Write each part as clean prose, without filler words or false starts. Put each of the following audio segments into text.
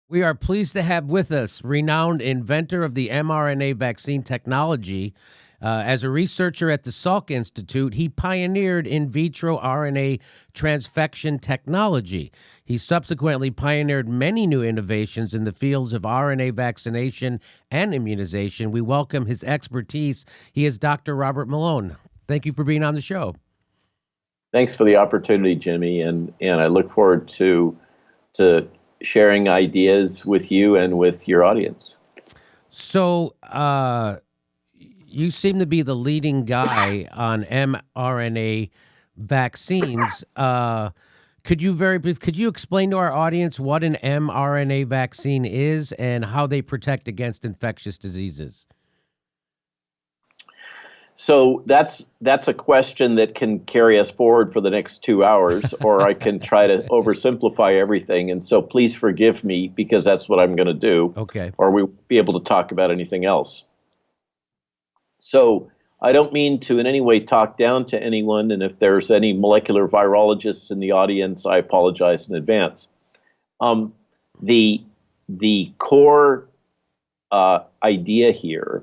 We are pleased to have with us renowned inventor of the mRNA vaccine technology. As a researcher at the Salk Institute, he pioneered in vitro RNA transfection technology. He subsequently pioneered many new innovations in the fields of RNA vaccination and immunization. We welcome his expertise. He is Dr. Robert Malone. Thank you for being on the show. Thanks for the opportunity, Jimmy, and I look forward to sharing ideas with you and with your audience. So, you seem to be the leading guy on mRNA vaccines. Could you explain to our audience what an mRNA vaccine is and how they protect against infectious diseases? So that's a question that can carry us forward for the next 2 hours, or I can try to oversimplify everything. And so please forgive me because that's what I'm going to do, Okay. or we won't be able to talk about anything else. So I don't mean to in any way talk down to anyone, and if there's any molecular virologists in the audience, I apologize in advance. Um, the the core idea here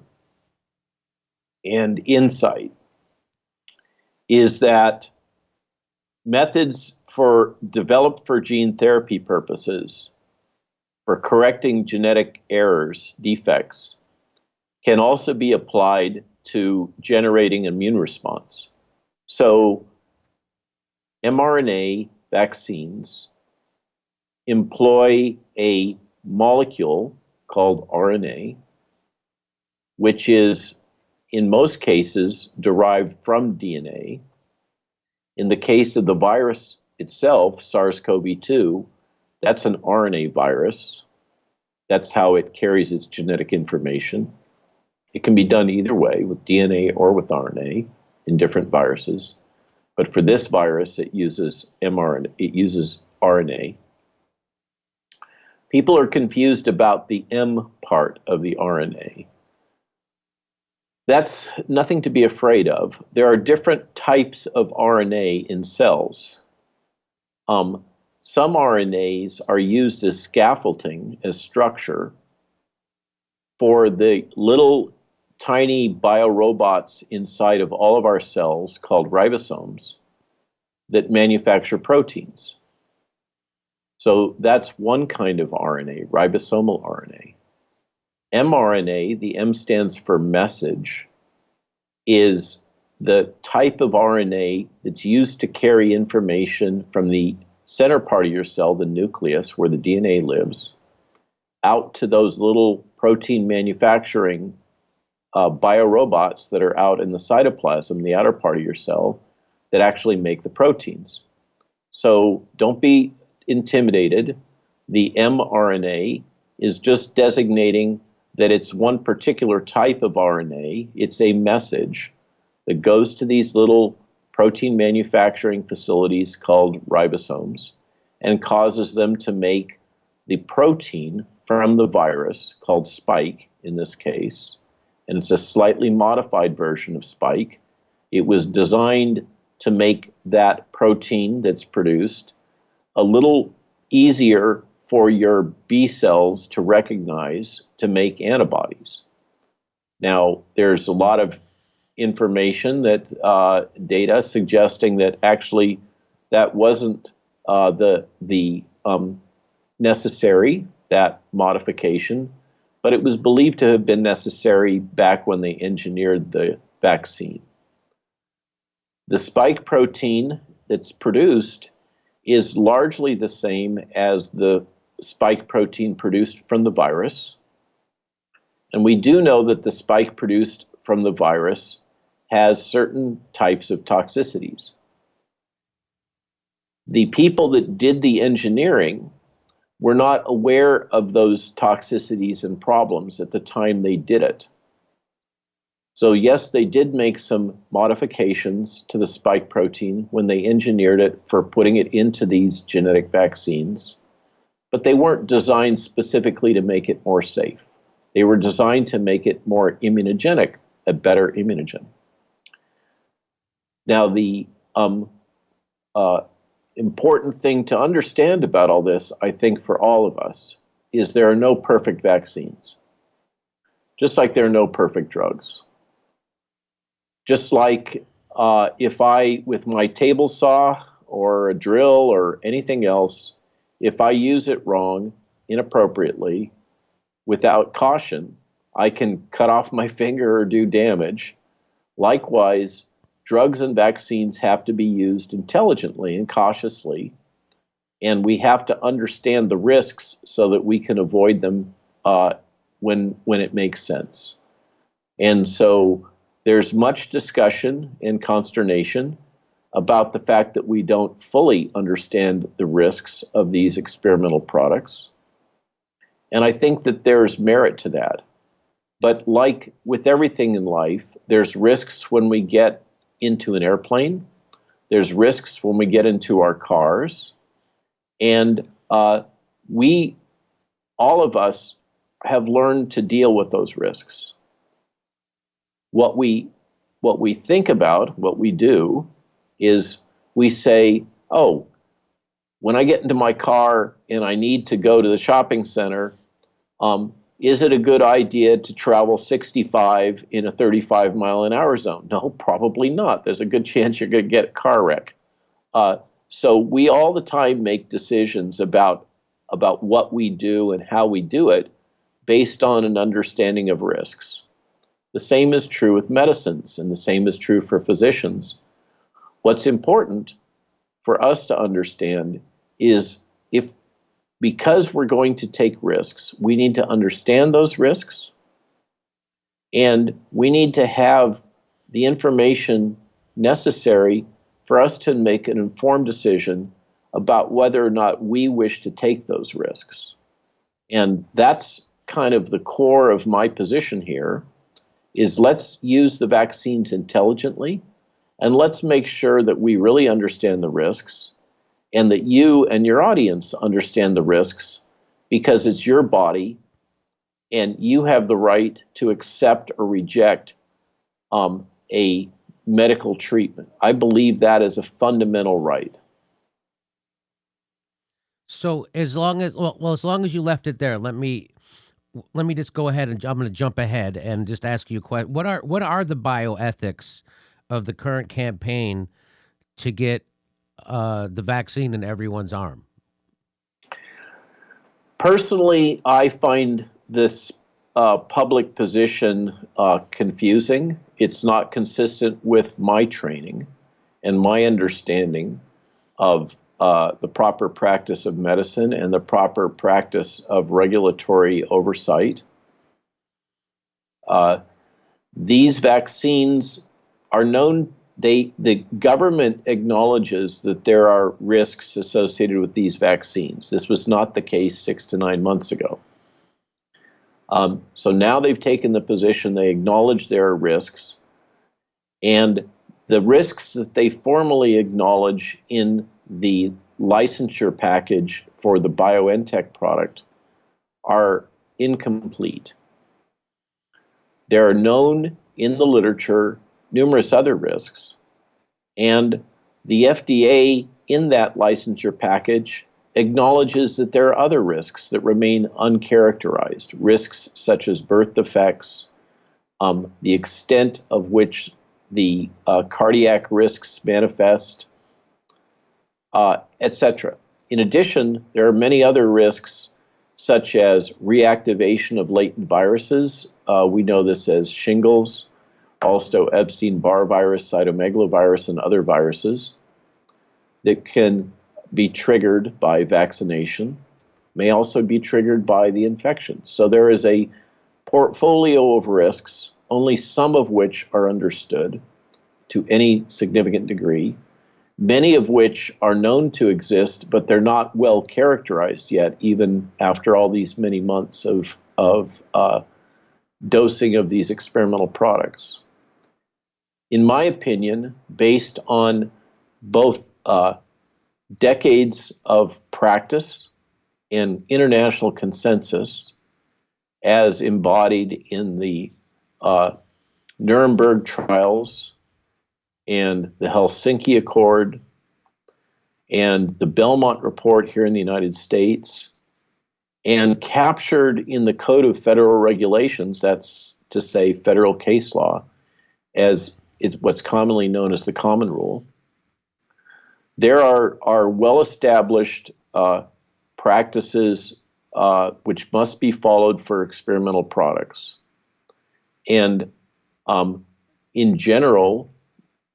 and insight is that methods developed for gene therapy purposes for correcting genetic errors, defects, can also be applied to generating immune response. So mRNA vaccines employ a molecule called RNA, which is in most cases derived from DNA. In the case of the virus itself, SARS-CoV-2, that's an RNA virus. That's how it carries its genetic information. It can be done either way, with DNA or with RNA in different viruses. But for this virus, it uses mRNA, it uses RNA. People are confused about the M part of the RNA. That's nothing to be afraid of. There are different types of RNA in cells. Some RNAs are used as scaffolding, as structure, for the little tiny biorobots inside of all of our cells called ribosomes that manufacture proteins. So that's one kind of RNA, ribosomal RNA. mRNA, the M stands for message, is the type of RNA that's used to carry information from the center part of your cell, the nucleus, where the DNA lives, out to those little protein manufacturing biorobots that are out in the cytoplasm, the outer part of your cell, that actually make the proteins. So don't be intimidated. The mRNA is just designating that it's one particular type of RNA. It's a message that goes to these little protein manufacturing facilities called ribosomes and causes them to make the protein from the virus, called spike in this case. And it's a slightly modified version of spike. It was designed to make that protein that's produced a little easier for your B cells to recognize to make antibodies. Now, there's a lot of information that data suggesting that actually that wasn't the necessary, that modification, but it was believed to have been necessary back when they engineered the vaccine. The spike protein that's produced is largely the same as the spike protein produced from the virus. And we do know that the spike produced from the virus has certain types of toxicities. The people that did the engineering were not aware of those toxicities and problems at the time they did it. So yes, they did make some modifications to the spike protein when they engineered it for putting it into these genetic vaccines, but they weren't designed specifically to make it more safe. They were designed to make it more immunogenic, a better immunogen. Now, the important thing to understand about all this, I think, for all of us, is there are no perfect vaccines, just like there are no perfect drugs. Just like if I, with my table saw or a drill or anything else, if I use it wrong, inappropriately, without caution, I can cut off my finger or do damage. Likewise, drugs and vaccines have to be used intelligently and cautiously, and we have to understand the risks so that we can avoid them when it makes sense. And so there's much discussion and consternation about the fact that we don't fully understand the risks of these experimental products. And I think that there's merit to that. But like with everything in life, there's risks when we get into an airplane, there's risks when we get into our cars, and we, all of us, have learned to deal with those risks. What we think about, what we do, is we say, oh, when I get into my car and I need to go to the shopping center, is it a good idea to travel 65 in a 35-mile-an-hour zone? No, probably not. There's a good chance you're going to get a car wreck. So we all the time make decisions about what we do and how we do it based on an understanding of risks. The same is true with medicines, and the same is true for physicians. What's important for us to understand is because we're going to take risks, we need to understand those risks, and we need to have the information necessary for us to make an informed decision about whether or not we wish to take those risks. And that's kind of the core of my position here, is let's use the vaccines intelligently, and let's make sure that we really understand the risks, and that you and your audience understand the risks, because it's your body, and you have the right to accept or reject a medical treatment. I believe that is a fundamental right. So as long as as long as you left it there, let me just go ahead and I'm going to jump ahead and just ask you a question. What are the bioethics of the current campaign to get the vaccine in everyone's arm? Personally, I find this public position confusing. It's not consistent with my training and my understanding of the proper practice of medicine and the proper practice of regulatory oversight. These vaccines are known. The government acknowledges that there are risks associated with these vaccines. This was not the case 6 to 9 months ago. So now they've taken the position, they acknowledge there are risks, and the risks that they formally acknowledge in the licensure package for the BioNTech product are incomplete. There are known in the literature numerous other risks, and the FDA in that licensure package acknowledges that there are other risks that remain uncharacterized, risks such as birth defects, the extent of which the cardiac risks manifest, etc. In addition, there are many other risks such as reactivation of latent viruses. We know this as shingles, also Epstein-Barr virus, cytomegalovirus, and other viruses that can be triggered by vaccination, may also be triggered by the infection. So there is a portfolio of risks, only some of which are understood to any significant degree, many of which are known to exist, but they're not well characterized yet, even after all these many months of dosing of these experimental products. In my opinion, based on both decades of practice and international consensus, as embodied in the Nuremberg trials and the Helsinki Accord and the Belmont Report here in the United States and captured in the Code of Federal Regulations, that's to say federal case law, as it's what's commonly known as the common rule. There are well-established practices which must be followed for experimental products, and in general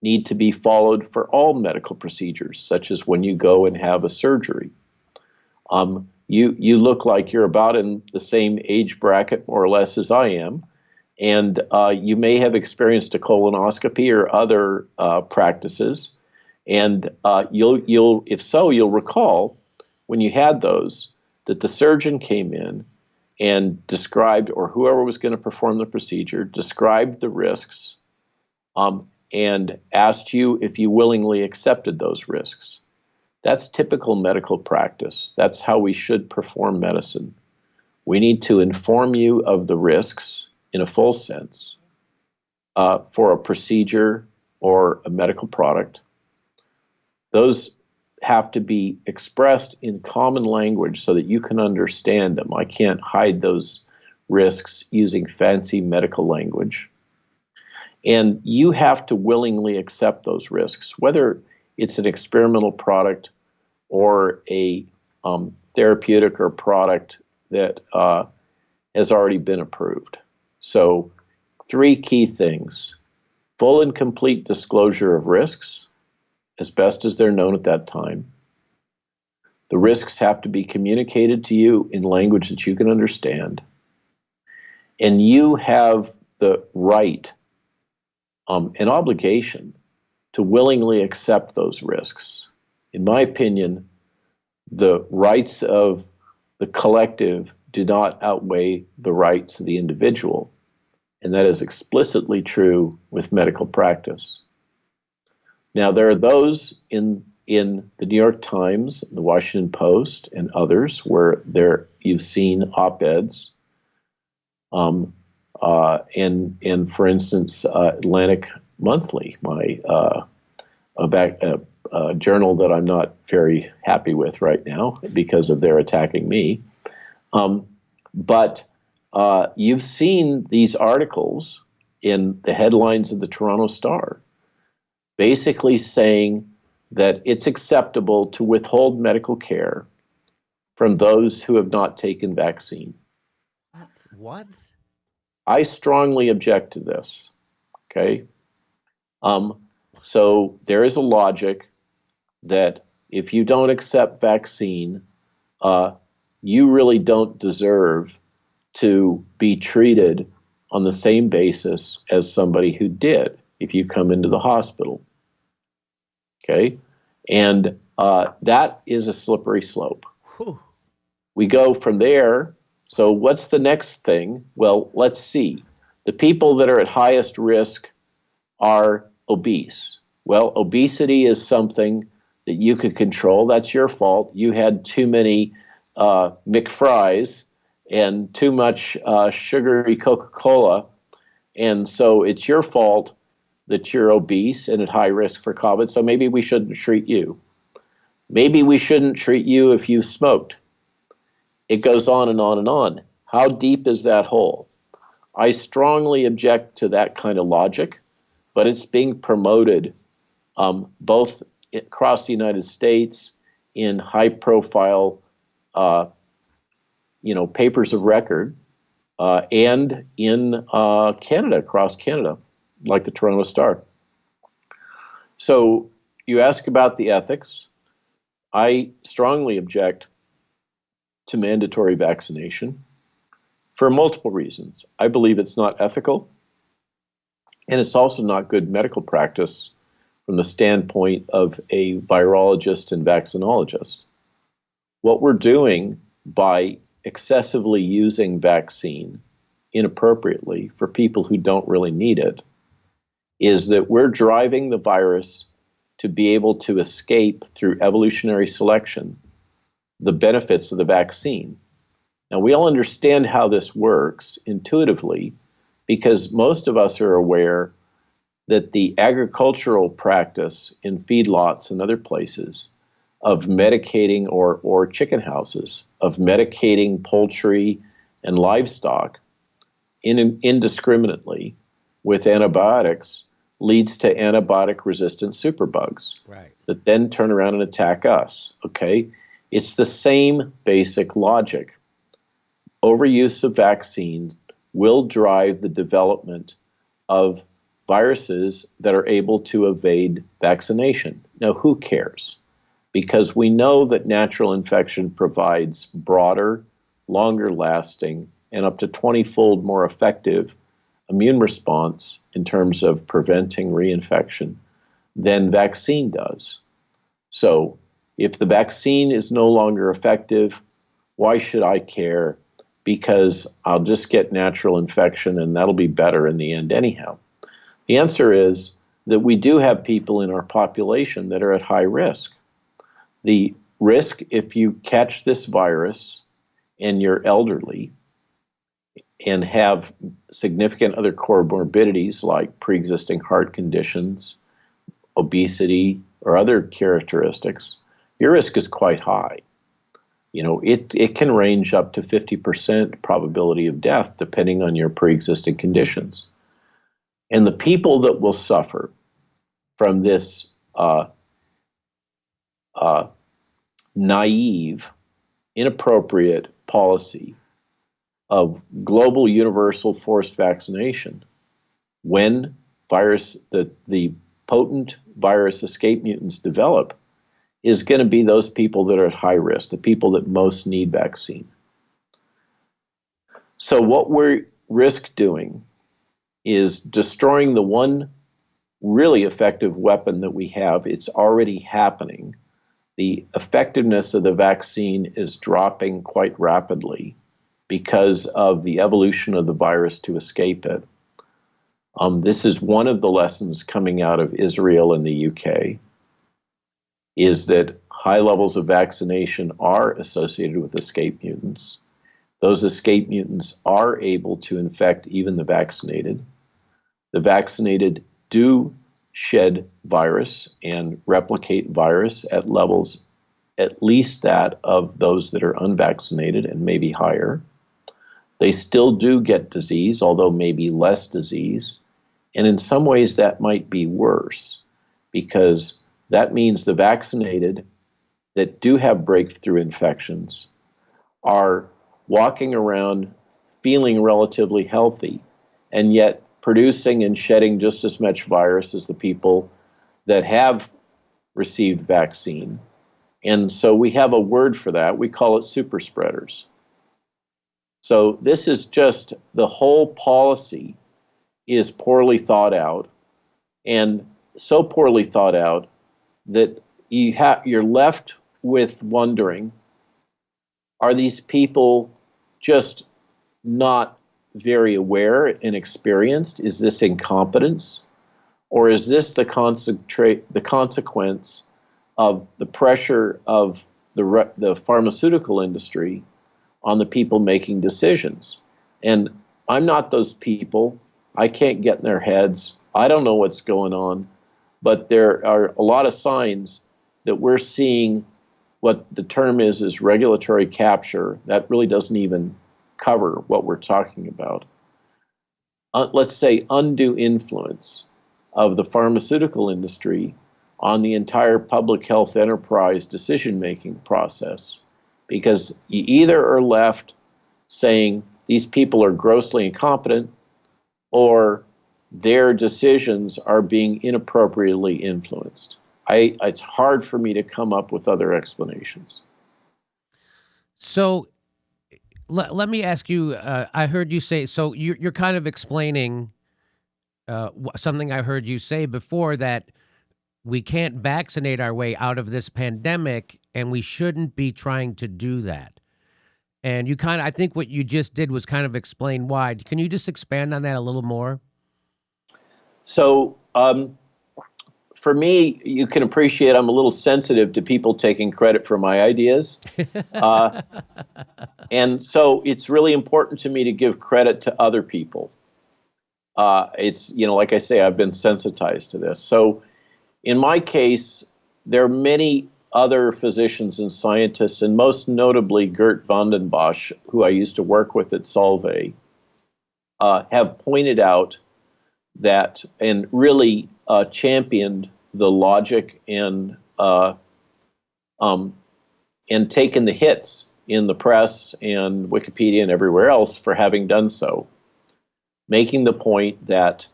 need to be followed for all medical procedures, such as when you go and have a surgery. You look like you're about in the same age bracket, more or less, as I am, and you may have experienced a colonoscopy or other practices, and you'll if so, you'll recall when you had those that the surgeon came in and described, or whoever was going to perform the procedure, described the risks, and asked you if you willingly accepted those risks. That's typical medical practice. That's how we should perform medicine. We need to inform you of the risks in a full sense for a procedure or a medical product. Those have to be expressed in common language so that you can understand them. I can't hide those risks using fancy medical language. And you have to willingly accept those risks, whether it's an experimental product or a therapeutic or product that has already been approved. So, three key things: full and complete disclosure of risks, as best as they're known at that time. The risks have to be communicated to you in language that you can understand. And you have the right and obligation to willingly accept those risks. In my opinion, the rights of the collective do not outweigh the rights of the individual. And that is explicitly true with medical practice. Now, there are those in the New York Times, the Washington Post, and others where you've seen op-eds. And for instance, Atlantic Monthly, my journal that I'm not very happy with right now because of their attacking me. But you've seen these articles in the headlines of the Toronto Star, basically saying that it's acceptable to withhold medical care from those who have not taken vaccine. What? I strongly object to this. Okay. So there is a logic that if you don't accept vaccine, you really don't deserve to be treated on the same basis as somebody who did if you come into the hospital. Okay. And that is a slippery slope. Whew. We go from there. So what's the next thing? Well, let's see. The people that are at highest risk are obese. Well, obesity is something that you could control. That's your fault. You had too many McFries and too much sugary Coca-Cola. And so it's your fault that you're obese and at high risk for COVID. So maybe we shouldn't treat you. Maybe we shouldn't treat you if you smoked. It goes on and on and on. How deep is that hole? I strongly object to that kind of logic, but it's being promoted both across the United States in high-profile, papers of record, and in Canada, across Canada, like the Toronto Star. So you ask about the ethics. I strongly object to mandatory vaccination for multiple reasons. I believe it's not ethical, and it's also not good medical practice from the standpoint of a virologist and vaccinologist. What we're doing by excessively using vaccine inappropriately for people who don't really need it is that we're driving the virus to be able to escape through evolutionary selection the benefits of the vaccine. Now, we all understand how this works intuitively because most of us are aware that the agricultural practice in feedlots and other places of medicating or chicken houses of medicating poultry and livestock indiscriminately with antibiotics leads to antibiotic-resistant superbugs Right. that then turn around and attack us, okay? It's the same basic logic. Overuse of vaccines will drive the development of viruses that are able to evade vaccination. Now, who cares? Because we know that natural infection provides broader, longer lasting, and up to 20-fold more effective immune response in terms of preventing reinfection than vaccine does. So, if the vaccine is no longer effective, why should I care? Because I'll just get natural infection and that'll be better in the end anyhow. The answer is that we do have people in our population that are at high risk. The risk if you catch this virus and you're elderly and have significant other comorbidities like pre-existing heart conditions, obesity, or other characteristics, your risk is quite high. You know, it can range up to 50% probability of death depending on your pre-existing conditions. And the people that will suffer from this naive, inappropriate policy of global universal forced vaccination when the potent virus escape mutants develop is going to be those people that are at high risk, the people that most need vaccine. So what we risk doing is destroying the one really effective weapon that we have. It's already happening. The effectiveness of the vaccine is dropping quite rapidly because of the evolution of the virus to escape it. This is one of the lessons coming out of Israel and the UK, is that high levels of vaccination are associated with escape mutants. Those escape mutants are able to infect even the vaccinated. The vaccinated do shed virus and replicate virus at levels at least that of those that are unvaccinated and maybe higher. They still do get disease, although maybe less disease. And in some ways that might be worse because that means the vaccinated that do have breakthrough infections are walking around feeling relatively healthy and yet producing and shedding just as much virus as the people that have received vaccine. And so we have a word for that. We call it super spreaders. So this is just the whole policy is poorly thought out, and so poorly thought out that you're left with wondering, are these people just not very aware and experienced? Is this incompetence? Or is this the consequence of the pressure of the pharmaceutical industry on the people making decisions? And I'm not those people. I can't get in their heads. I don't know what's going on. But there are a lot of signs that we're seeing what the term is regulatory capture. That really doesn't even cover what we're talking about. Let's say undue influence of the pharmaceutical industry on the entire public health enterprise decision-making process. Because you either are left saying these people are grossly incompetent or their decisions are being inappropriately influenced. It's hard for me to come up with other explanations. So let me ask you, I heard you say, so you're kind of explaining something I heard you say before, that we can't vaccinate our way out of this pandemic and we shouldn't be trying to do that. And you I think what you just did was kind of explain why. Can you just expand on that a little more? So for me, you can appreciate I'm a little sensitive to people taking credit for my ideas. And so it's really important to me to give credit to other people. It's, like I say, I've been sensitized to this. So in my case, there are many other physicians and scientists, and most notably Gert van den Bosch, who I used to work with at Solvay, have pointed out that and really championed the logic and taken the hits in the press and Wikipedia and everywhere else for having done so, making the point that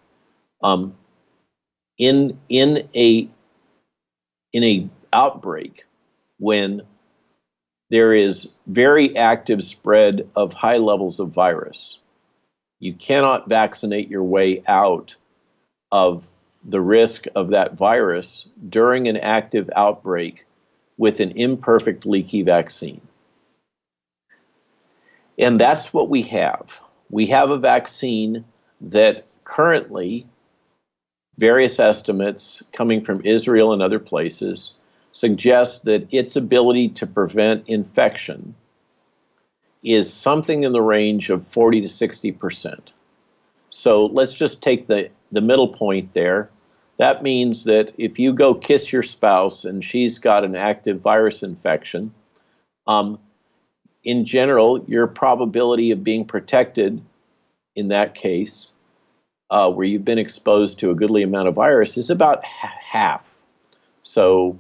in a outbreak, when there is very active spread of high levels of virus, you cannot vaccinate your way out of the risk of that virus during an active outbreak with an imperfect, leaky vaccine. And that's what we have. We have a vaccine that currently, various estimates coming from Israel and other places, suggest that its ability to prevent infection is something in the range of 40 to 60%. So let's just take the middle point there. That means that if you go kiss your spouse and she's got an active virus infection, in general, your probability of being protected in that case, where you've been exposed to a goodly amount of virus, is about half. So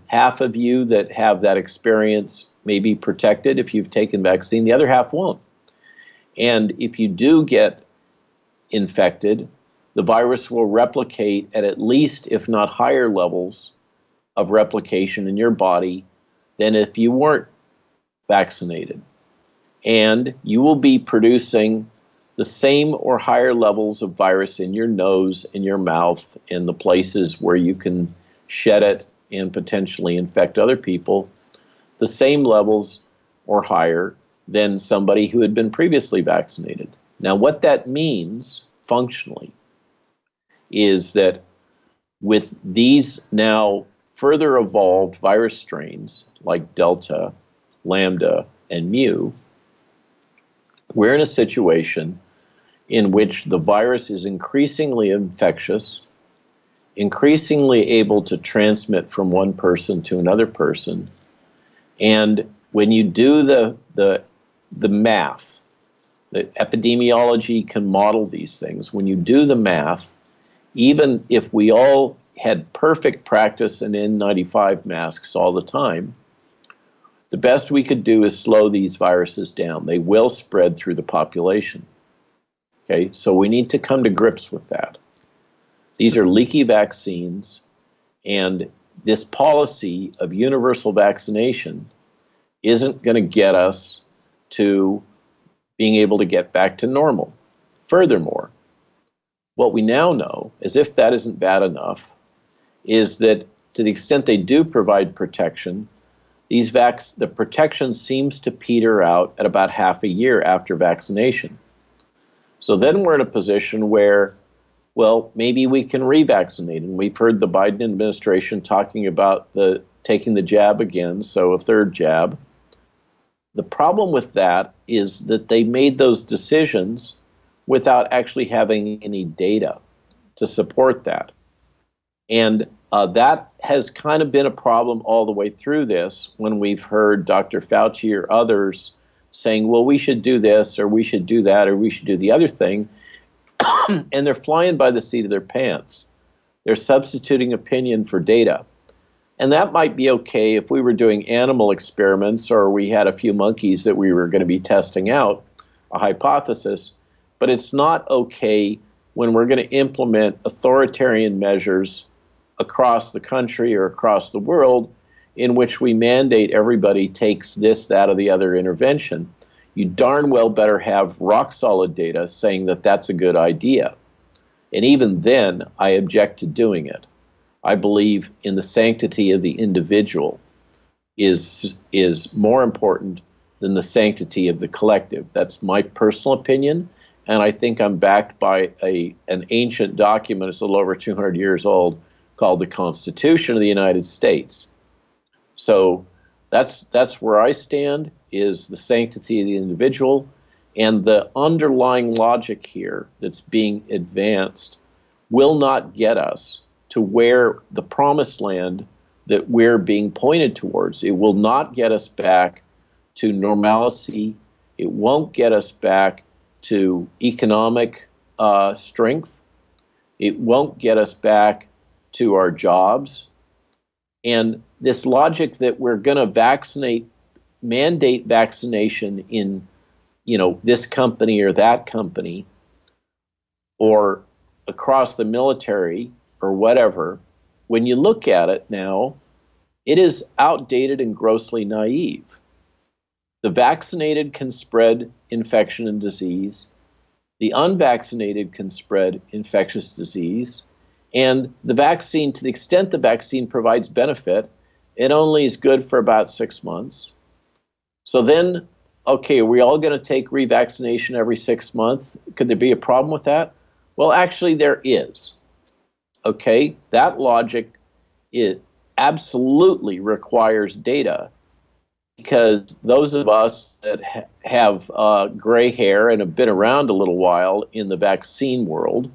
half of you that have that experience may be protected if you've taken vaccine, the other half won't. And if you do get infected, the virus will replicate at least, if not higher levels of replication in your body than if you weren't vaccinated. And you will be producing the same or higher levels of virus in your nose, in your mouth, in the places where you can shed it and potentially infect other people, the same levels or higher than somebody who had been previously vaccinated. Now, what that means functionally is that with these now further evolved virus strains like Delta, Lambda, and Mu, we're in a situation in which the virus is increasingly infectious, increasingly able to transmit from one person to another person. And when you do the math, the epidemiology can model these things. When you do the math, even if we all had perfect practice in N95 masks all the time, the best we could do is slow these viruses down. They will spread through the population. Okay, so we need to come to grips with that. These are leaky vaccines, and this policy of universal vaccination isn't going to get us to being able to get back to normal. Furthermore, what we now know, as if that isn't bad enough, is that to the extent they do provide protection, the protection seems to peter out at about half a year after vaccination. So then we're in a position where, well, maybe we can revaccinate. And we've heard the Biden administration talking about taking the jab again, so a third jab. The problem with that is that they made those decisions without actually having any data to support that. And that has kind of been a problem all the way through this when we've heard Dr. Fauci or others saying, well, we should do this, or we should do that, or we should do the other thing. And they're flying by the seat of their pants. They're substituting opinion for data. And that might be okay if we were doing animal experiments or we had a few monkeys that we were going to be testing out, a hypothesis. But it's not okay when we're going to implement authoritarian measures across the country or across the world in which we mandate everybody takes this, that, or the other intervention. You darn well better have rock solid data saying that that's a good idea. And even then, I object to doing it. I believe in the sanctity of the individual is more important than the sanctity of the collective. That's my personal opinion, and I think I'm backed by an ancient document, it's a little over 200 years old, called the Constitution of the United States. So that's where I stand, is the sanctity of the individual, and the underlying logic here that's being advanced will not get us to where the promised land that we're being pointed towards. It will not get us back to normalcy. It won't get us back to economic strength. It won't get us back to our jobs. And this logic that we're going to mandate vaccination in, this company or that company, or across the military or whatever, when you look at it now, it is outdated and grossly naive. The vaccinated can spread infection and disease. The unvaccinated can spread infectious disease. And the vaccine, to the extent the vaccine provides benefit, it only is good for about 6 months. So then, okay, are we all going to take revaccination every 6 months? Could there be a problem with that? Well, actually, there is. Okay, that logic, it absolutely requires data, because those of us that have gray hair and have been around a little while in the vaccine world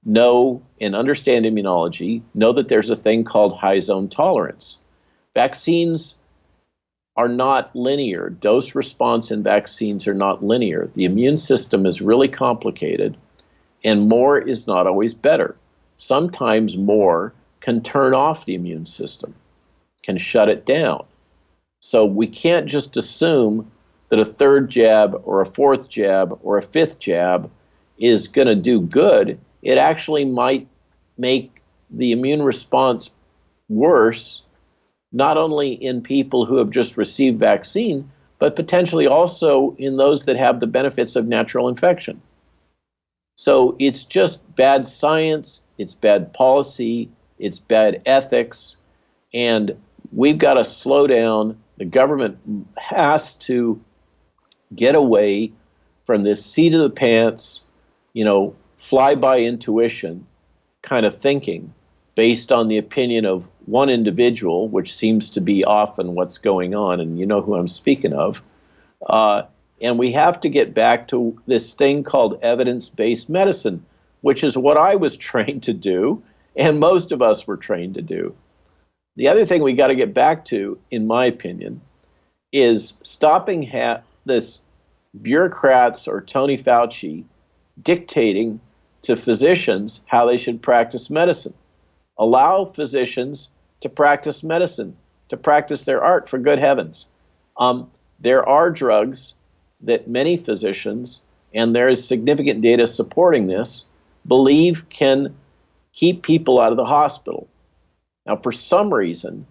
know and understand immunology, know that there's a thing called high zone tolerance. Vaccines are not linear. Dose response in vaccines are not linear. The immune system is really complicated, and more is not always better. Sometimes more can turn off the immune system, can shut it down. So we can't just assume that a third jab or a fourth jab or a fifth jab is going to do good. It actually might make the immune response worse, not only in people who have just received vaccine, but potentially also in those that have the benefits of natural infection. So it's just bad science, it's bad policy, it's bad ethics, and we've got to slow down. The government has to get away from this seat of the pants, fly by intuition kind of thinking based on the opinion of one individual, which seems to be often what's going on, and you know who I'm speaking of. And we have to get back to this thing called evidence-based medicine, which is what I was trained to do, and most of us were trained to do. The other thing we got to get back to, in my opinion, is stopping this bureaucrats or Tony Fauci dictating to physicians how they should practice medicine. Allow physicians to practice medicine, to practice their art, for good heavens. There are drugs that many physicians, and there is significant data supporting this, believe can keep people out of the hospital. Now, for some reason,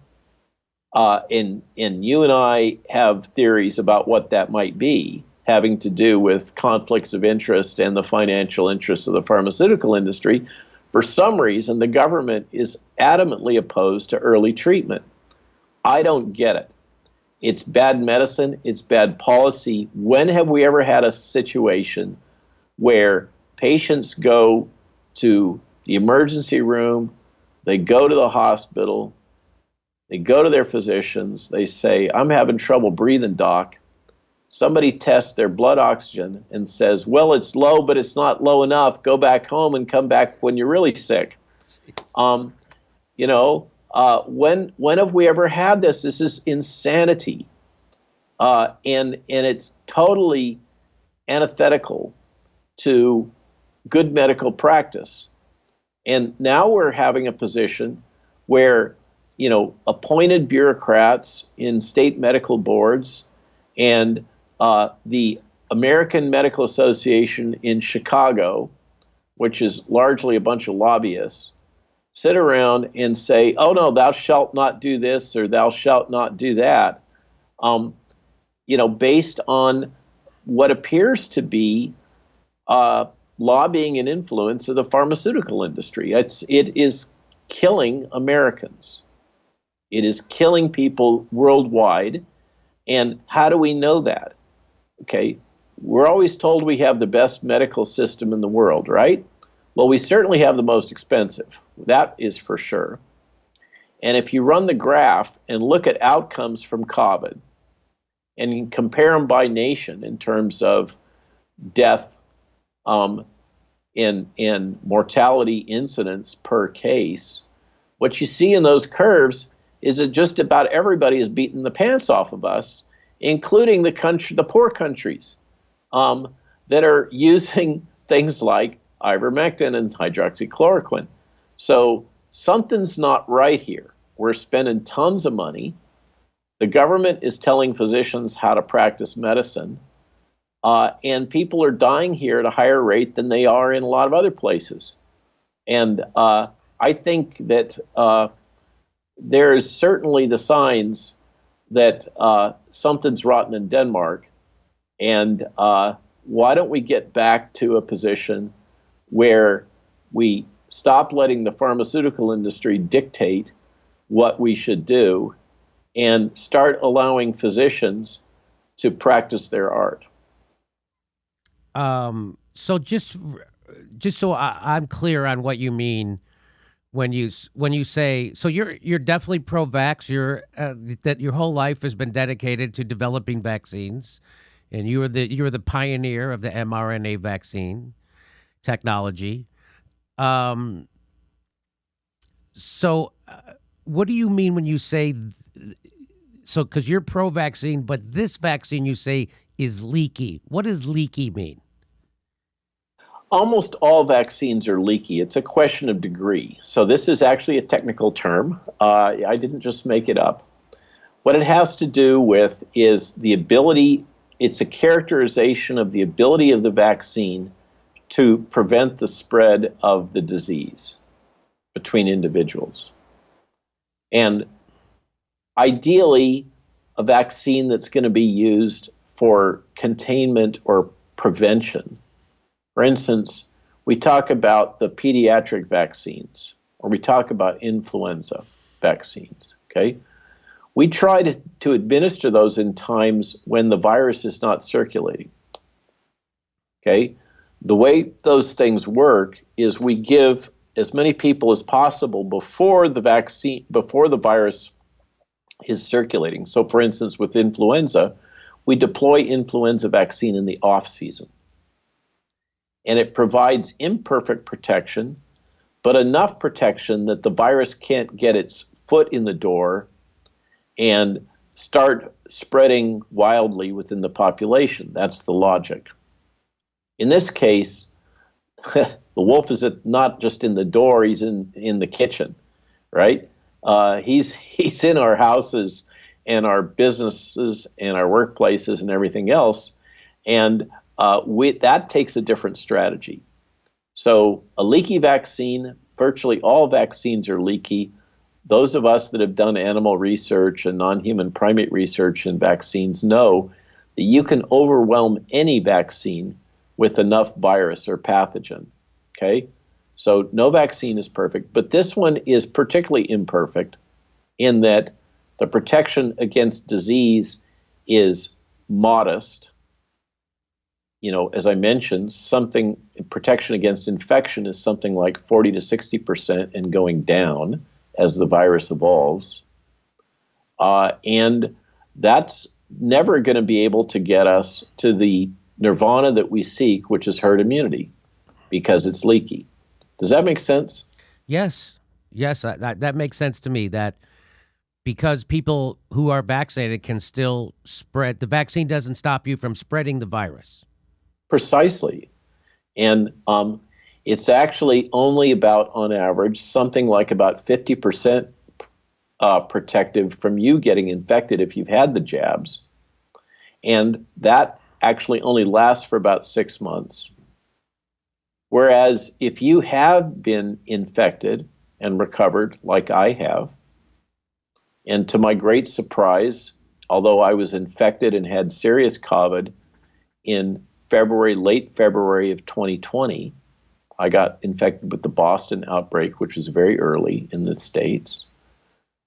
and you and I have theories about what that might be, having to do with conflicts of interest and the financial interests of the pharmaceutical industry. For some reason, the government is adamantly opposed to early treatment. I don't get it. It's bad medicine. It's bad policy. When have we ever had a situation where patients go to the emergency room, they go to the hospital, they go to their physicians, they say, "I'm having trouble breathing, doc." Somebody tests their blood oxygen and says, "Well, it's low, but it's not low enough. Go back home and come back when you're really sick." When have we ever had this? This is insanity. And it's totally antithetical to good medical practice. And now we're having a position where, appointed bureaucrats in state medical boards and the American Medical Association in Chicago, which is largely a bunch of lobbyists, sit around and say, "Oh no, thou shalt not do this," or "thou shalt not do that," based on what appears to be lobbying and influence of the pharmaceutical industry. It is killing Americans. It is killing people worldwide. And how do we know that? Okay, we're always told we have the best medical system in the world, right? Well, we certainly have the most expensive. That is for sure. And if you run the graph and look at outcomes from COVID and you compare them by nation in terms of death and mortality incidence per case, what you see in those curves is that just about everybody is beating the pants off of us, including the poor countries that are using things like ivermectin and hydroxychloroquine. So something's not right here. We're spending tons of money. The government is telling physicians how to practice medicine, and people are dying here at a higher rate than they are in a lot of other places. And I think that there's certainly the signs that something's rotten in Denmark. And why don't we get back to a position where we stop letting the pharmaceutical industry dictate what we should do and start allowing physicians to practice their art? So just so I'm clear on what you mean when you say, so you're definitely pro-vax. You're that your whole life has been dedicated to developing vaccines, and you were the pioneer of the mRNA vaccine technology. So what do you mean when you say so? Because you're pro-vaccine, but this vaccine you say is leaky. What does leaky mean? Almost all vaccines are leaky. It's a question of degree. So this is actually a technical term. I didn't just make it up. What it has to do with is the ability, it's a characterization of the ability of the vaccine to prevent the spread of the disease between individuals. And ideally, a vaccine that's going to be used for containment or prevention. For instance, we talk about the pediatric vaccines, or we talk about influenza vaccines, okay? We try to administer those in times when the virus is not circulating, okay? The way those things work is we give as many people as possible before the virus is circulating. So for instance, with influenza, we deploy influenza vaccine in the off season. And it provides imperfect protection, but enough protection that the virus can't get its foot in the door and start spreading wildly within the population. That's the logic. In this case, the wolf is not just in the door, he's in the kitchen, right? He's in our houses and our businesses and our workplaces and everything else. And that takes a different strategy. So a leaky vaccine, virtually all vaccines are leaky. Those of us that have done animal research and non-human primate research in vaccines know that you can overwhelm any vaccine with enough virus or pathogen, okay? So no vaccine is perfect, but this one is particularly imperfect in that the protection against disease is modest. You know, as I mentioned, protection against infection is something like 40 to 60% and going down as the virus evolves. And that's never going to be able to get us to the nirvana that we seek, which is herd immunity, because it's leaky. Does that make sense? Yes, that makes sense to me. That because people who are vaccinated can still spread, the vaccine doesn't stop you from spreading the virus. Precisely. And it's actually only about, on average, something like about 50% protective from you getting infected if you've had the jabs. And that actually only lasts for about 6 months. Whereas if you have been infected and recovered, like I have, and to my great surprise, although I was infected and had serious COVID in late February of 2020, I got infected with the Boston outbreak, which was very early in the States.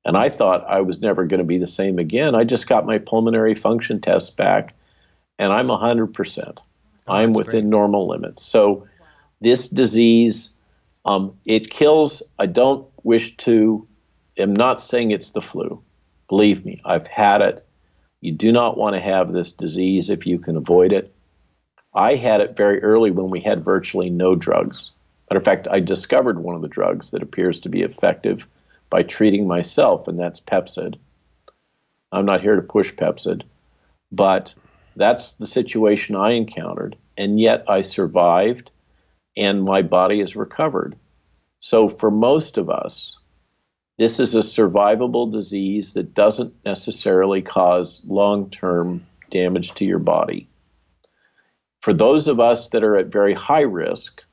And I thought I was never going to be the same again. I just got my pulmonary function test back, and I'm 100%. I'm within normal limits. So this disease, it kills. I don't am not saying it's the flu. Believe me, I've had it. You do not want to have this disease if you can avoid it. I had it very early when we had virtually no drugs. Matter of fact, I discovered one of the drugs that appears to be effective by treating myself, and that's Pepsid. I'm not here to push Pepsid, but that's the situation I encountered, and yet I survived, and my body has recovered. So for most of us, this is a survivable disease that doesn't necessarily cause long-term damage to your body. For those of us that are at very high risk,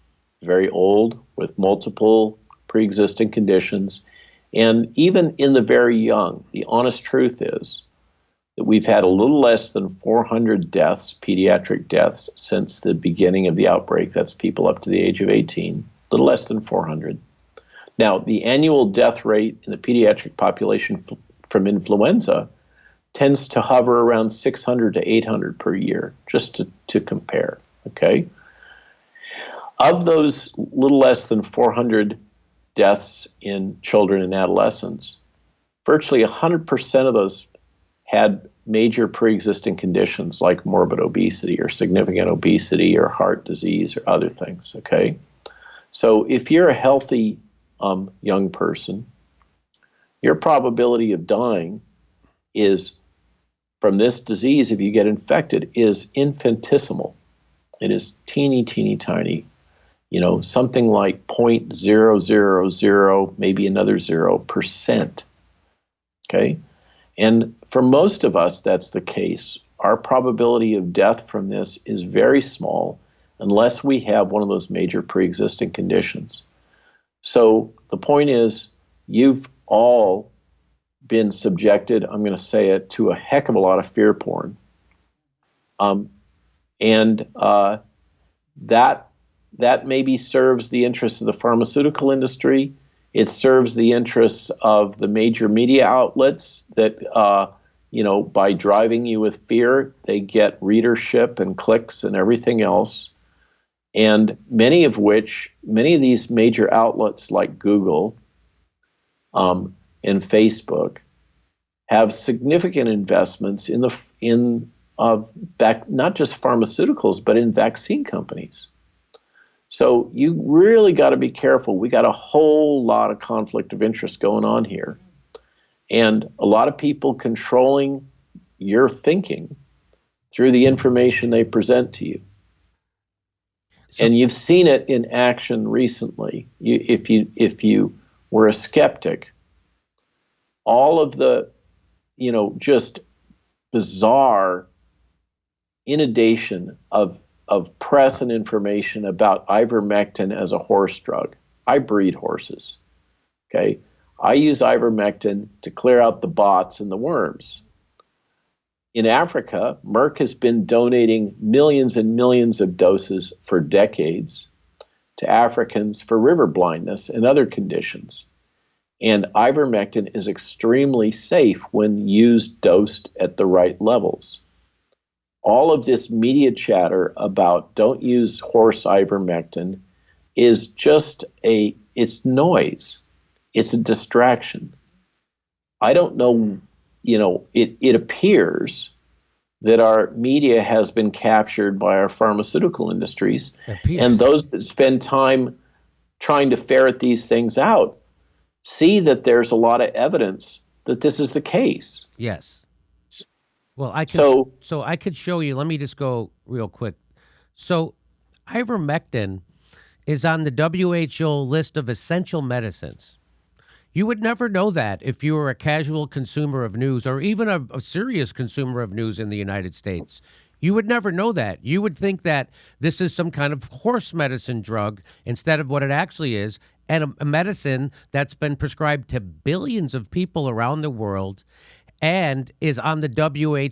very old, with multiple pre-existing conditions, and even in the very young, the honest truth is that we've had a little less than 400 deaths, pediatric deaths, since the beginning of the outbreak. That's people up to the age of 18, a little less than 400. Now, the annual death rate in the pediatric population from influenza tends to hover around 600 to 800 per year, just to compare, okay? Of those little less than 400 deaths in children and adolescents, virtually 100% of those had major pre-existing conditions like morbid obesity or significant obesity or heart disease or other things, okay? So if you're a healthy young person, your probability of dying is from this disease, if you get infected, is infinitesimal. It is teeny, teeny, tiny. Something like 0.000, maybe another 0%. Okay? And for most of us, that's the case. Our probability of death from this is very small unless we have one of those major pre-existing conditions. So the point is, you've all been subjected, I'm going to say it, to a heck of a lot of fear porn. That maybe serves the interests of the pharmaceutical industry. It serves the interests of the major media outlets that, by driving you with fear, they get readership and clicks and everything else. And many of these major outlets like Google and Facebook have significant investments in not just pharmaceuticals, but in vaccine companies. So you really got to be careful. We got a whole lot of conflict of interest going on here, and a lot of people controlling your thinking through the information they present to you. And you've seen it in action recently. If you were a skeptic, all of the, just bizarre inundation of press and information about ivermectin as a horse drug. I breed horses. Okay, I use ivermectin to clear out the bots and the worms. In Africa, Merck has been donating millions and millions of doses for decades to Africans for river blindness and other conditions. And ivermectin is extremely safe when dosed at the right levels. All of this media chatter about don't use horse ivermectin is just it's noise. It's a distraction. I don't know, it appears that our media has been captured by our pharmaceutical industries. And those that spend time trying to ferret these things out see that there's a lot of evidence that this is the case. Yes. Well, I could show you. Let me just go real quick. So ivermectin is on the WHO list of essential medicines. You would never know that if you were a casual consumer of news or even a serious consumer of news in the United States. You would never know that. You would think that this is some kind of horse medicine drug instead of what it actually is, and a medicine that's been prescribed to billions of people around the world and is on the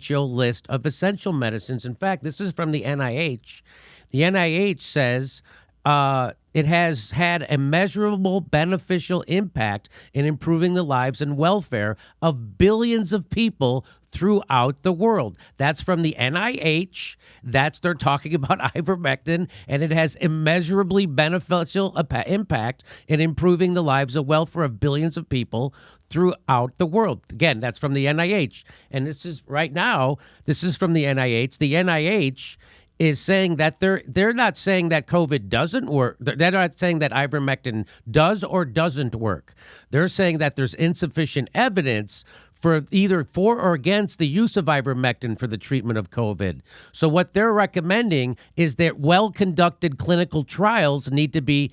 WHO list of essential medicines. In fact, this is from the NIH. The NIH says it has had a measurable beneficial impact in improving the lives and welfare of billions of people throughout the world. That's from the NIH. They're talking about ivermectin, and it has immeasurably beneficial impact in improving the lives and welfare of billions of people throughout the world. Again, that's from the NIH. And this is from the NIH. The NIH is saying that they're not saying that COVID doesn't work. They're not saying that ivermectin does or doesn't work. They're saying that there's insufficient evidence for either for or against the use of ivermectin for the treatment of COVID. So what they're recommending is that well-conducted clinical trials need to be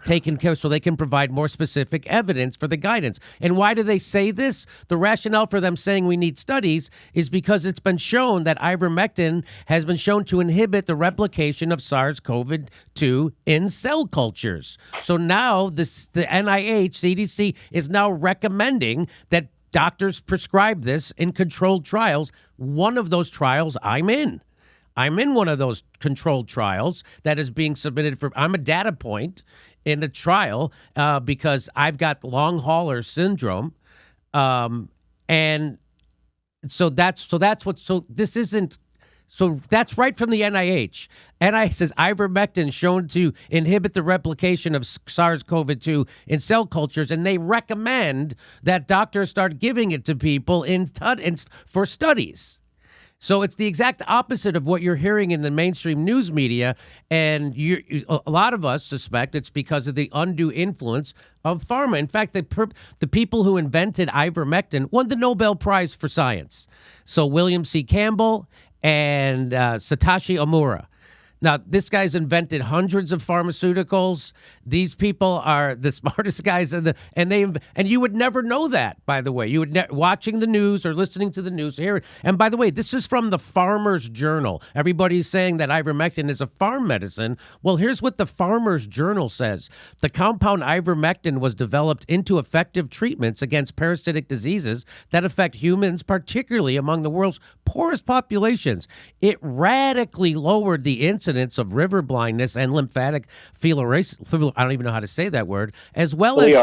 taken care of so they can provide more specific evidence for the guidance. And why do they say this? The rationale for them saying we need studies is because it's been shown that ivermectin has been shown to inhibit the replication of SARS-CoV-2 in cell cultures. So now the NIH, CDC is now recommending that doctors prescribe this in controlled trials. One of those trials I'm in. I'm in one of those controlled trials that is being submitted for. I'm a data point in the trial because I've got long hauler syndrome, and so that's what. So this isn't. So that's right from the NIH. NIH says ivermectin shown to inhibit the replication of SARS-CoV-2 in cell cultures, and they recommend that doctors start giving it to people for studies. So it's the exact opposite of what you're hearing in the mainstream news media, and a lot of us suspect it's because of the undue influence of pharma. In fact, the people who invented ivermectin won the Nobel Prize for Science. So William C. Campbell and Satoshi Omura. Now, this guy's invented hundreds of pharmaceuticals. These people are the smartest guys and you would never know that, by the way. You would watching the news or listening to the news here. And by the way, this is from the Farmer's Journal. Everybody's saying that ivermectin is a farm medicine. Well, here's what the Farmer's Journal says. The compound ivermectin was developed into effective treatments against parasitic diseases that affect humans, particularly among the world's poorest populations. It radically lowered the incidence of river blindness and lymphatic filariasis. I don't even know how to say that word, as well as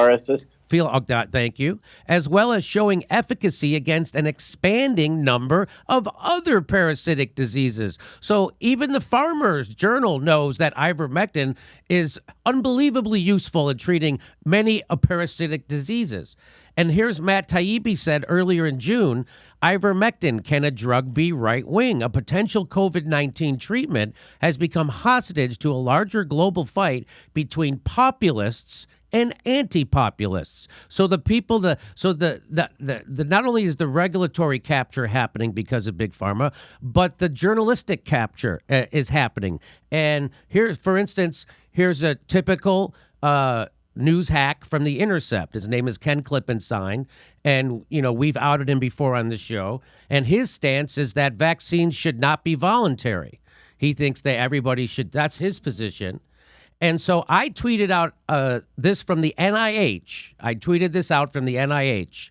thank you, as well as showing efficacy against an expanding number of other parasitic diseases. So even the Farmer's Journal knows that ivermectin is unbelievably useful in treating many parasitic diseases. And here's Matt Taibbi said earlier in June, ivermectin, can a drug be right-wing? A potential COVID-19 treatment has become hostage to a larger global fight between populists and anti-populists. So the people, not only is the regulatory capture happening because of Big Pharma, but the journalistic capture is happening. And here, for instance, here's a typical news hack from The Intercept. His name is Ken Klippenstein, and we've outed him before on the show. And his stance is that vaccines should not be voluntary. He thinks that everybody should. That's his position. And so I tweeted out this from the NIH. I tweeted this out from the NIH.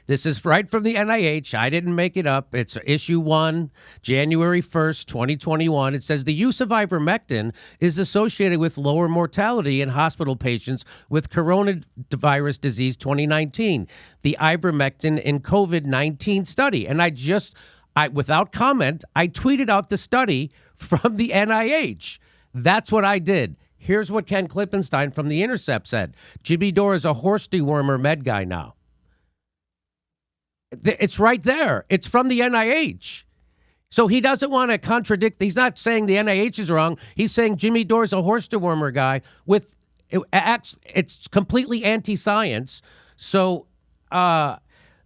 This is right from the NIH. I didn't make it up. It's issue 1, January 1st, 2021. It says the use of ivermectin is associated with lower mortality in hospital patients with coronavirus disease 2019, the ivermectin in COVID-19 study. And I without comment, I tweeted out the study from the NIH. That's what I did. Here's what Ken Klippenstein from The Intercept said. Jimmy Dore is a horse dewormer med guy now. It's right there. It's from the NIH. So he doesn't want to contradict. He's not saying the NIH is wrong. He's saying Jimmy Dore's a horse dewormer guy it's completely anti-science. So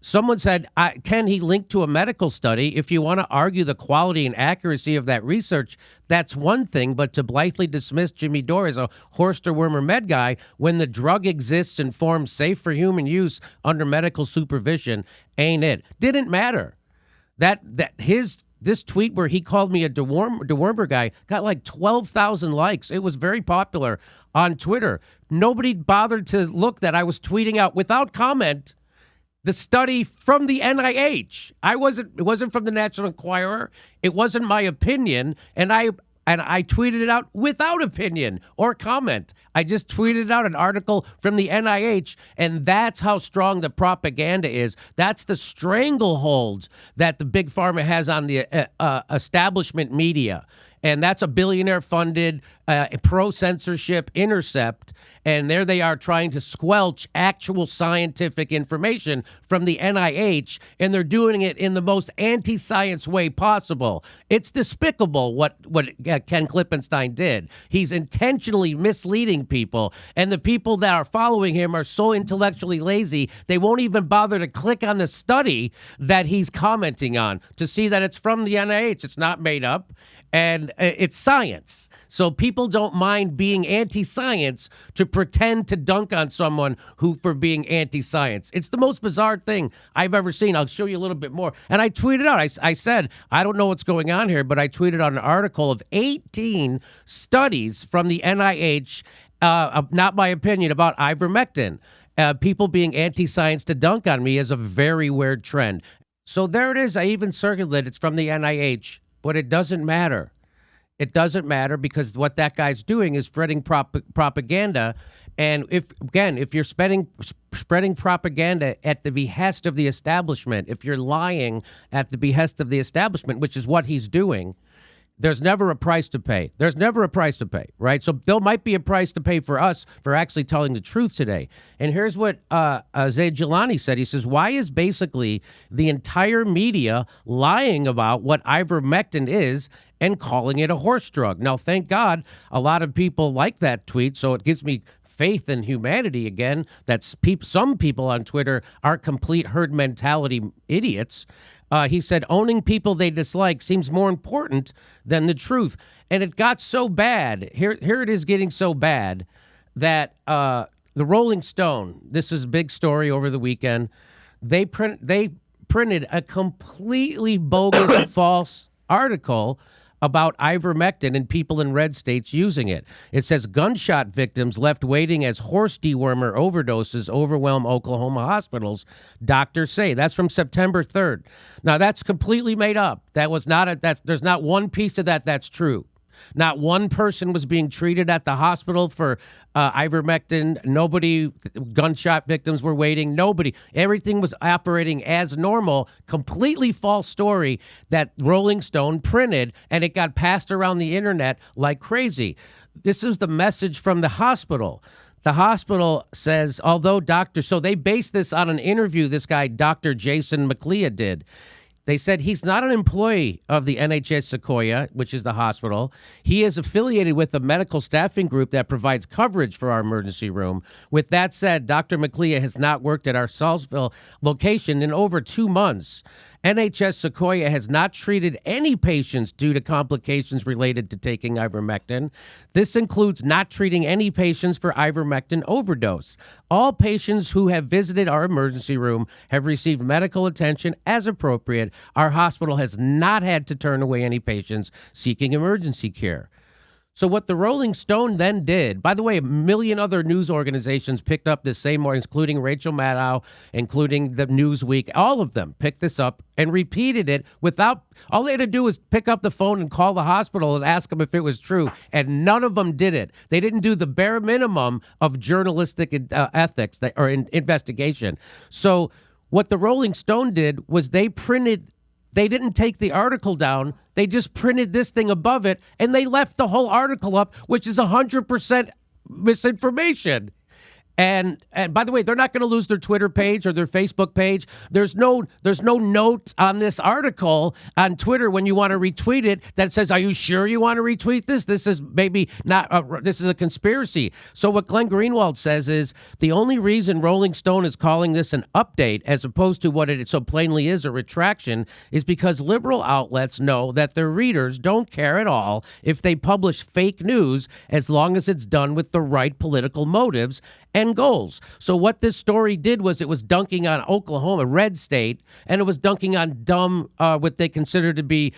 someone said, can he link to a medical study? If you want to argue the quality and accuracy of that research, that's one thing. But to blithely dismiss Jimmy Dore as a horse dewormer med guy when the drug exists in form safe for human use under medical supervision ain't it. Didn't matter. This tweet where he called me a dewormer guy got like 12,000 likes. It was very popular on Twitter. Nobody bothered to look that I was tweeting out without comment the study from the NIH. It wasn't from the National Enquirer. It wasn't my opinion, and I tweeted it out without opinion or comment. I just tweeted out an article from the NIH, and that's how strong the propaganda is. That's the stranglehold that the Big Pharma has on the establishment media. And that's a billionaire-funded pro-censorship intercept. And there they are trying to squelch actual scientific information from the NIH, and they're doing it in the most anti-science way possible. It's despicable what Ken Klippenstein did. He's intentionally misleading people, and the people that are following him are so intellectually lazy, they won't even bother to click on the study that he's commenting on to see that it's from the NIH. It's not made up. And it's science. So people don't mind being anti-science to pretend to dunk on someone who for being anti-science. It's the most bizarre thing I've ever seen. I'll show you a little bit more. And I tweeted out, I said, I don't know what's going on here, but I tweeted out an article of 18 studies from the NIH, not my opinion, about ivermectin. People being anti-science to dunk on me is a very weird trend. So there it is. I even circulated it's from the NIH. But it doesn't matter. It doesn't matter because what that guy's doing is spreading propaganda. And if you're spreading propaganda at the behest of the establishment, if you're lying at the behest of the establishment, which is what he's doing, there's never a price to pay. There's never a price to pay, right? So there might be a price to pay for us for actually telling the truth today. And here's what Zaid Jilani said. He says, why is basically the entire media lying about what ivermectin is and calling it a horse drug? Now, thank God a lot of people like that tweet, so it gives me faith in humanity again, that some people on Twitter aren't complete herd mentality idiots. He said, owning people they dislike seems more important than the truth. And it got so bad. Here it is getting so bad that the Rolling Stone, this is a big story over the weekend, they printed a completely bogus false article about ivermectin and people in red states using it. It says gunshot victims left waiting as horse dewormer overdoses overwhelm Oklahoma hospitals, doctors say. That's from September 3rd. Now, that's completely made up. There's not one piece of that that's true. Not one person was being treated at the hospital for ivermectin. Nobody, gunshot victims were waiting. Nobody. Everything was operating as normal. Completely false story that Rolling Stone printed, and it got passed around the internet like crazy. This is the message from the hospital. The hospital says, so they based this on an interview this guy, Dr. Jason McLeod, did. They said he's not an employee of the NHS Sequoia, which is the hospital. He is affiliated with a medical staffing group that provides coverage for our emergency room. With that said, Dr. McLeod has not worked at our Salisville location in over 2 months. NHS Sequoia has not treated any patients due to complications related to taking ivermectin. This includes not treating any patients for ivermectin overdose. All patients who have visited our emergency room have received medical attention as appropriate. Our hospital has not had to turn away any patients seeking emergency care. So what the Rolling Stone then did, by the way, a million other news organizations picked up this same morning, including Rachel Maddow, including the Newsweek, all of them picked this up and repeated it all they had to do was pick up the phone and call the hospital and ask them if it was true, and none of them did it. They didn't do the bare minimum of journalistic ethics or investigation. So what the Rolling Stone did was they didn't take the article down. They just printed this thing above it, and they left the whole article up, which is 100% misinformation. And by the way, they're not going to lose their Twitter page or their Facebook page. There's no note on this article on Twitter when you want to retweet it that says, "Are you sure you want to retweet this? This is maybe not. This is a conspiracy." So what Glenn Greenwald says is the only reason Rolling Stone is calling this an update as opposed to what it so plainly is, a retraction, is because liberal outlets know that their readers don't care at all if they publish fake news as long as it's done with the right political motives and goals. So what this story did was it was dunking on Oklahoma, red state, and it was dunking on dumb, what they consider to be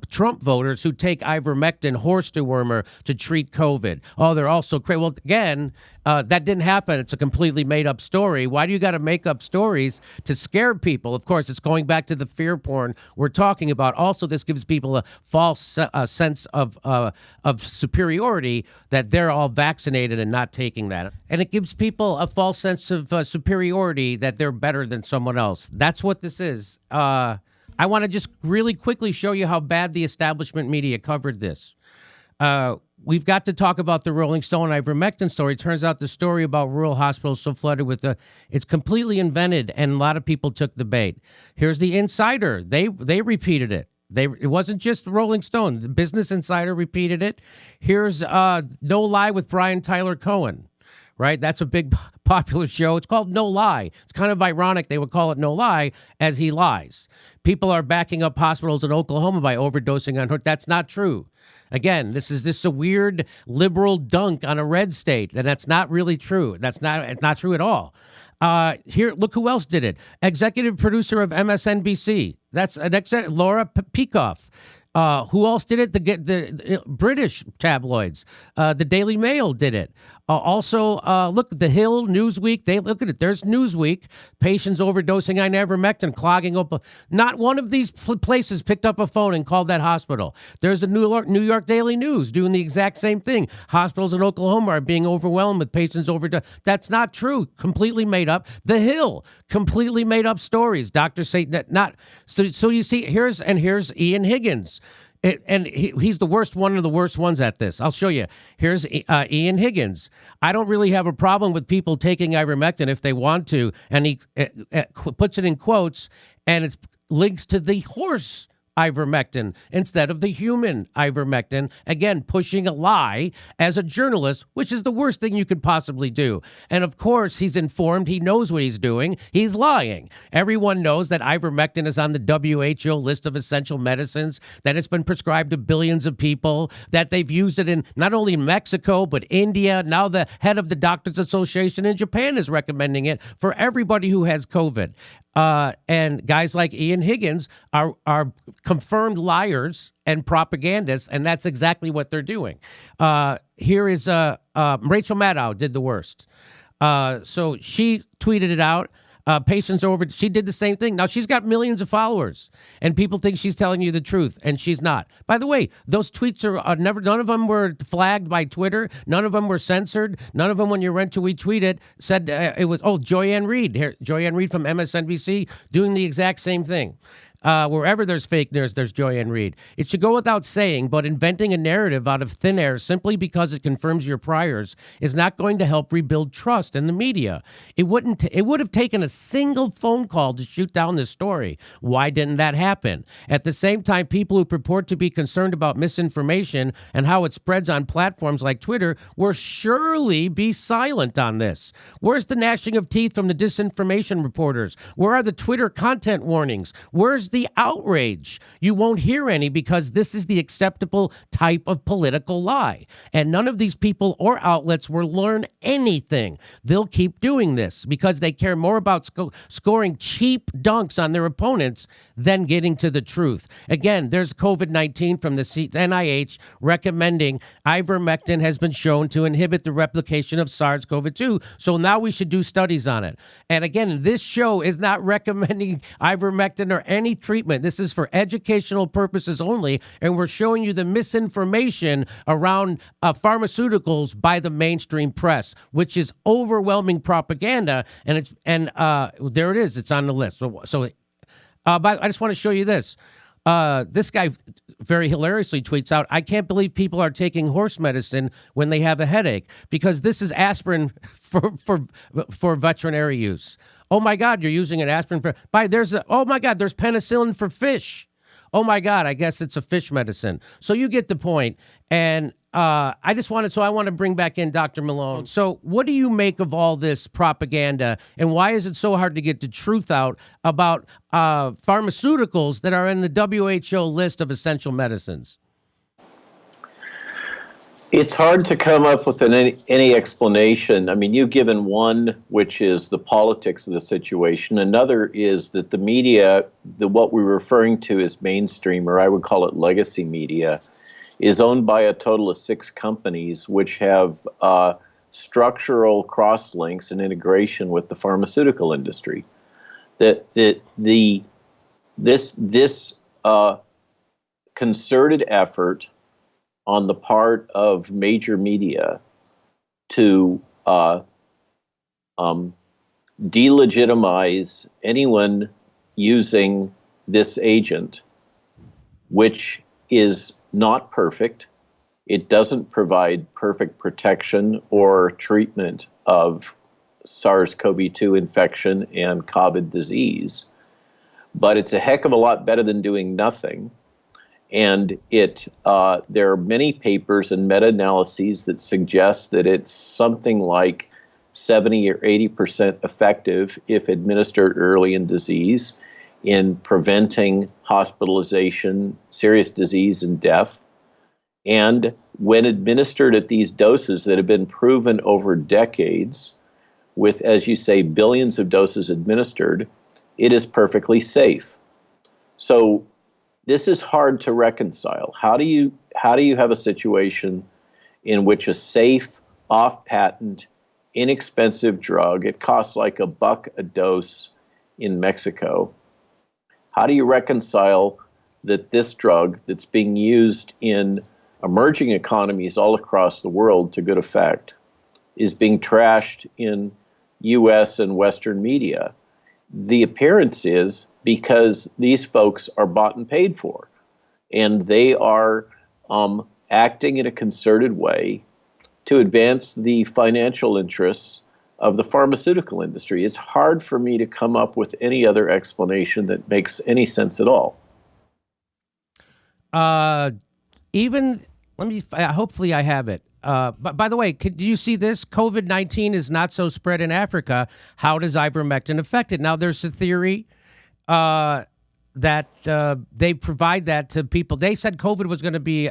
Trump voters who take ivermectin, horse dewormer, to treat COVID. Oh, they're all so crazy. Well, again, that didn't happen. It's a completely made-up story. Why do you got to make up stories to scare people? Of course, it's going back to the fear porn we're talking about. Also, this gives people a false sense of superiority that they're all vaccinated and not taking that. And it gives people a false sense of superiority that they're better than someone else. That's what this is. I want to just really quickly show you how bad the establishment media covered this. We've got to talk about the Rolling Stone ivermectin story. Turns out the story about rural hospitals so flooded with it's completely invented, and a lot of people took the bait. Here's the Insider. They repeated it. It wasn't just the Rolling Stone. The Business Insider repeated it. Here's No Lie with Brian Tyler Cohen. Right? That's a big popular show. It's called No Lie. It's kind of ironic they would call it No Lie as he lies. People are backing up hospitals in Oklahoma by overdosing on her. That's not true. Again, this is a weird liberal dunk on a red state, and that's not really true. It's not true at all. Here, look who else did it. Executive producer of MSNBC. That's Laura Peikoff. Who else did it? The British tabloids. The Daily Mail did it. Also, look, The Hill, Newsweek. They look at it. There's Newsweek. Patients overdosing on ivermectin, clogging up. Not one of these places picked up a phone and called that hospital. There's the New York Daily News doing the exact same thing. Hospitals in Oklahoma are being overwhelmed with patients overdosing. That's not true. Completely made up. The Hill, completely made up stories. Doctors say that not. So you see, here's Ian Higgins. He's the worst one of the worst ones at this. I'll show you. Here's Ian Higgins. I don't really have a problem with people taking ivermectin if they want to, and he puts it in quotes, and it's links to the horse ivermectin instead of the human ivermectin. Again, pushing a lie as a journalist, which is the worst thing you could possibly do. And of course, he's informed. He knows what he's doing. He's lying. Everyone knows that ivermectin is on the WHO list of essential medicines, that it's been prescribed to billions of people, that they've used it in not only Mexico, but India. Now the head of the Doctors Association in Japan is recommending it for everybody who has COVID. And guys like Ian Higgins are confirmed liars and propagandists, and that's exactly what they're doing. Here is Rachel Maddow did the worst. So she tweeted it out. Patients over. She did the same thing. Now she's got millions of followers, and people think she's telling you the truth, and she's not. By the way, those tweets are never. None of them were flagged by Twitter. None of them were censored. None of them, when you went to retweet it, said it was. Oh, Joyanne Reed here. Joyanne Reed from MSNBC doing the exact same thing. Wherever there's fake news, there's Joyanne Reed. It should go without saying, but inventing a narrative out of thin air simply because it confirms your priors is not going to help rebuild trust in the media. It would have taken a single phone call to shoot down this story. Why didn't that happen? At the same time, people who purport to be concerned about misinformation and how it spreads on platforms like Twitter will surely be silent on this. Where's the gnashing of teeth from the disinformation reporters? Where are the Twitter content warnings? Where's the outrage? You won't hear any because this is the acceptable type of political lie. And none of these people or outlets will learn anything. They'll keep doing this because they care more about scoring cheap dunks on their opponents than getting to the truth. Again, there's COVID-19 from the NIH recommending ivermectin has been shown to inhibit the replication of SARS-CoV-2. So now we should do studies on it. And again, this show is not recommending ivermectin or any treatment. This is for educational purposes only, and we're showing you the misinformation around pharmaceuticals by the mainstream press, which is overwhelming propaganda. And there it is. It's on the list. So I just want to show you this. This guy very hilariously tweets out, "I can't believe people are taking horse medicine when they have a headache because this is aspirin for veterinary use. Oh my God, you're using an aspirin oh my God, there's penicillin for fish. Oh my God, I guess it's a fish medicine." So you get the point. And I want to bring back in Dr. Malone. So what do you make of all this propaganda, and why is it so hard to get the truth out about pharmaceuticals that are in the WHO list of essential medicines? It's hard to come up with any explanation. I mean, you've given one, which is the politics of the situation. Another is that the media, what we're referring to as mainstream, or I would call it legacy media, is owned by a total of 6 companies, which have structural cross-links and integration with the pharmaceutical industry. This concerted effort on the part of major media to delegitimize anyone using this agent, which is not perfect. It doesn't provide perfect protection or treatment of SARS-CoV-2 infection and COVID disease, but it's a heck of a lot better than doing nothing. And there are many papers and meta-analyses that suggest that it's something like 70 or 80% effective if administered early in disease in preventing hospitalization, serious disease, and death. And when administered at these doses that have been proven over decades, with, as you say, billions of doses administered, it is perfectly safe. So this is hard to reconcile. How do you have a situation in which a safe, off-patent, inexpensive drug, it costs like $1 a dose in Mexico, how do you reconcile that this drug that's being used in emerging economies all across the world to good effect is being trashed in US and Western media? The appearance is because these folks are bought and paid for, and they are acting in a concerted way to advance the financial interests of the pharmaceutical industry. It's hard for me to come up with any other explanation that makes any sense at all. Hopefully I have it. But by the way, do you see this? COVID-19 is not so spread in Africa. How does ivermectin affect it? Now, there's a theory that they provide that to people. They said COVID was going to be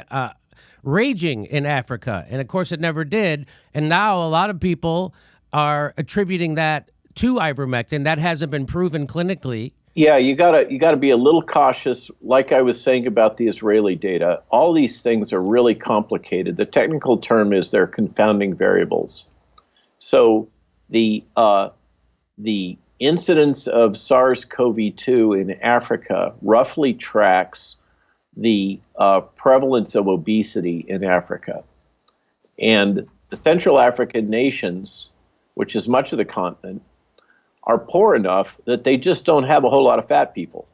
raging in Africa, and of course it never did. And now a lot of people are attributing that to ivermectin. That hasn't been proven clinically. Yeah, you gotta be a little cautious. Like I was saying about the Israeli data, all these things are really complicated. The technical term is they're confounding variables. So the incidence of SARS-CoV-2 in Africa roughly tracks the prevalence of obesity in Africa. And the Central African nations, which is much of the continent, are poor enough that they just don't have a whole lot of fat people.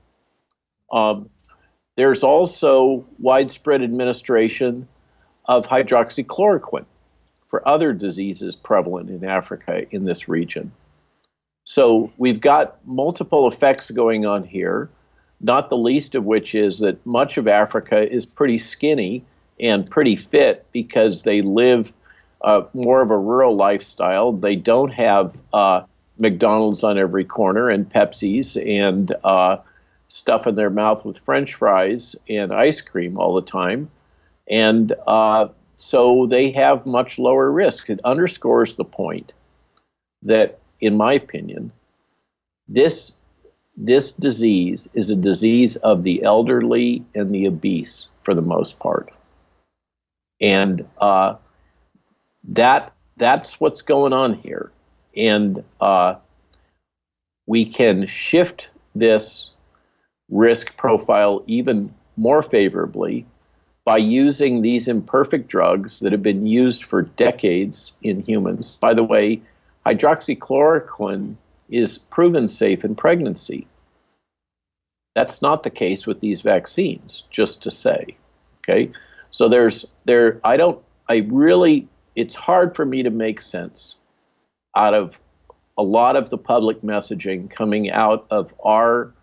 There's also widespread administration of hydroxychloroquine for other diseases prevalent in Africa in this region. So we've got multiple effects going on here, not the least of which is that much of Africa is pretty skinny and pretty fit because they live more of a rural lifestyle. They don't have McDonald's on every corner and Pepsi's and stuff in their mouth with French fries and ice cream all the time. And so they have much lower risk. It underscores the point that, in my opinion, this disease is a disease of the elderly and the obese for the most part. And that's what's going on here. And we can shift this risk profile even more favorably by using these imperfect drugs that have been used for decades in humans. By the way, hydroxychloroquine is proven safe in pregnancy. That's not the case with these vaccines, just to say. Okay? So it's hard for me to make sense out of a lot of the public messaging coming out of our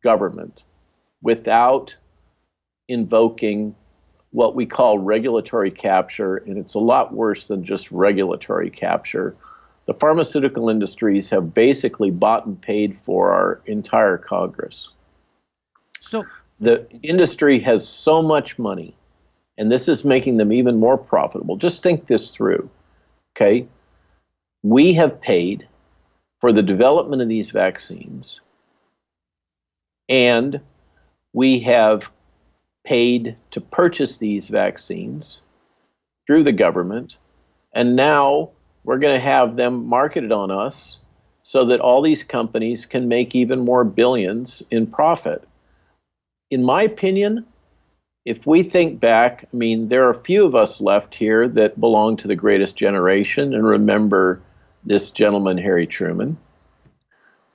government without invoking what we call regulatory capture, and it's a lot worse than just regulatory capture. The pharmaceutical industries have basically bought and paid for our entire Congress. So the industry has so much money, and this is making them even more profitable. Just think this through, okay? We have paid for the development of these vaccines, and we have paid to purchase these vaccines through the government, and now we're going to have them marketed on us so that all these companies can make even more billions in profit. In my opinion, if we think back, I mean, there are a few of us left here that belong to the greatest generation and remember this gentleman, Harry Truman.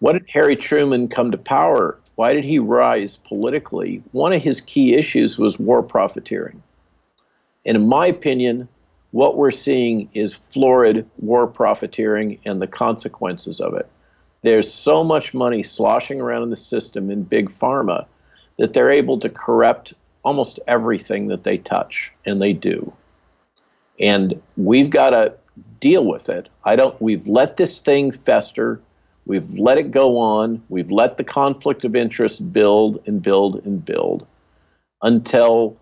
What did Harry Truman come to power Why did he rise politically? One of his key issues was war profiteering. And in my opinion, what we're seeing is florid war profiteering and the consequences of it. There's so much money sloshing around in the system in big pharma that they're able to corrupt almost everything that they touch, and they do. And we've got to deal with it. We've let this thing fester. We've let it go on. We've let the conflict of interest build and build and build until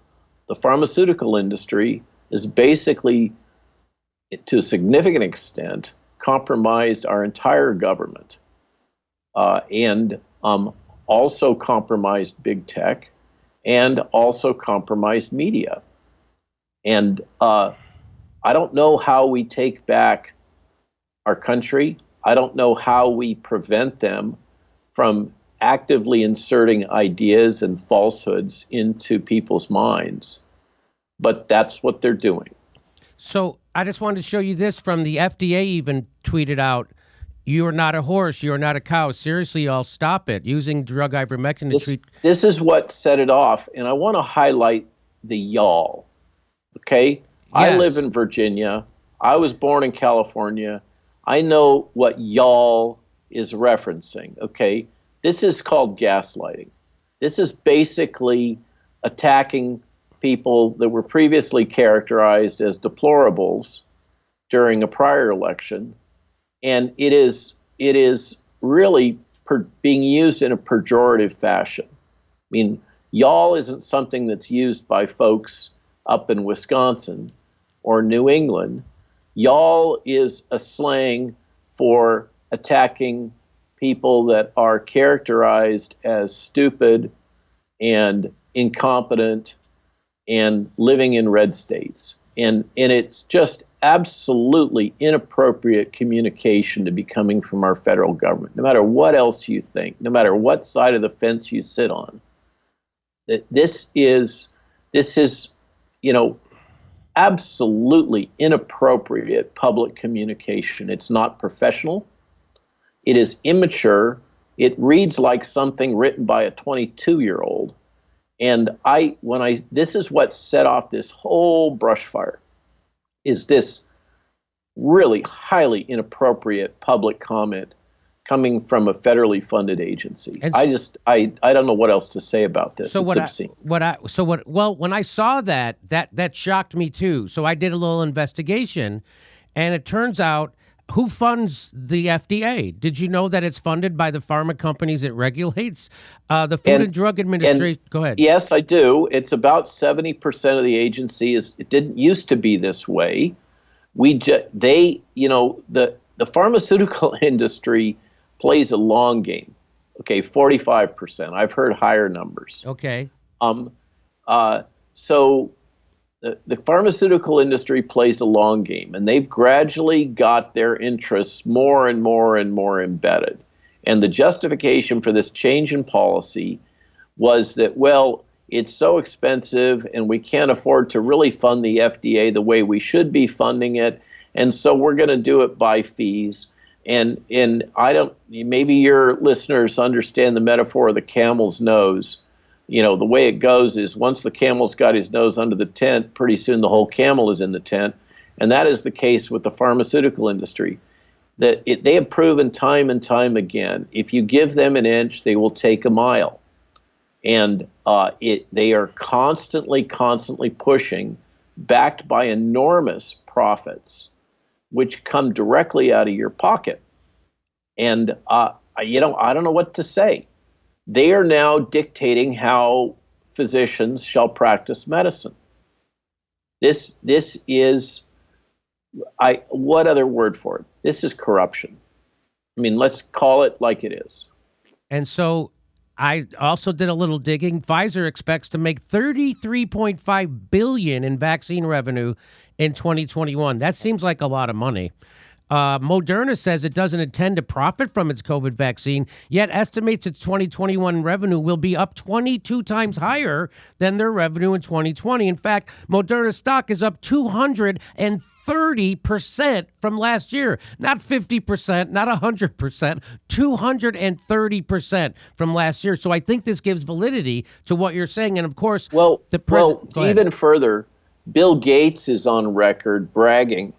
the pharmaceutical industry is basically, to a significant extent, compromised our entire government, and also compromised big tech, and also compromised media. And I don't know how we take back our country. I don't know how we prevent them from actively inserting ideas and falsehoods into people's minds. But that's what they're doing. So I just wanted to show you this from the FDA even tweeted out, "You are not a horse, you are not a cow. Seriously, y'all, stop it. Using drug ivermectin to treat..." This is what set it off, and I want to highlight the y'all, okay? Yes. I live in Virginia. I was born in California. I know what y'all is referencing, okay? This is called gaslighting. This is basically attacking people that were previously characterized as deplorables during a prior election, and it is really being used in a pejorative fashion. I mean, y'all isn't something that's used by folks up in Wisconsin or New England. Y'all is a slang for attacking people that are characterized as stupid and incompetent and living in red states. And it's just absolutely inappropriate communication to be coming from our federal government, no matter what else you think, no matter what side of the fence you sit on. That this is, absolutely inappropriate public communication. It's not professional. It is immature. It reads like something written by a 22-year-old. And this is what set off this whole brush fire, is this really highly inappropriate public comment coming from a federally funded agency. And I don't know what else to say about this. So it's obscene. When I saw that shocked me too. So I did a little investigation, and it turns out, who funds the FDA? Did you know that it's funded by the pharma companies it regulates? The Food and Drug Administration. Go ahead. Yes, I do. It's about 70% of the agency. It didn't used to be this way. The pharmaceutical industry plays a long game. Okay, 45%. I've heard higher numbers. Okay. So the pharmaceutical industry plays a long game, and they've gradually got their interests more and more and more embedded. And the justification for this change in policy was that, well, it's so expensive and we can't afford to really fund the FDA the way we should be funding it, and so we're going to do it by fees. And maybe your listeners understand the metaphor of the camel's nose. The way it goes is, once the camel's got his nose under the tent, pretty soon the whole camel is in the tent. And that is the case with the pharmaceutical industry. They have proven time and time again, if you give them an inch, they will take a mile. And they are constantly pushing, backed by enormous profits, which come directly out of your pocket. And I don't know what to say. They are now dictating how physicians shall practice medicine. This is, what other word for it? This is corruption. I mean, let's call it like it is. And so I also did a little digging. Pfizer expects to make $33.5 billion in vaccine revenue in 2021. That seems like a lot of money. Moderna says it doesn't intend to profit from its COVID vaccine, yet estimates its 2021 revenue will be up 22 times higher than their revenue in 2020. In fact, Moderna stock is up 230% from last year. Not 50%, not 100%, 230% from last year. So I think this gives validity to what you're saying. And of course, Well, the president. even further, Bill Gates is on record bragging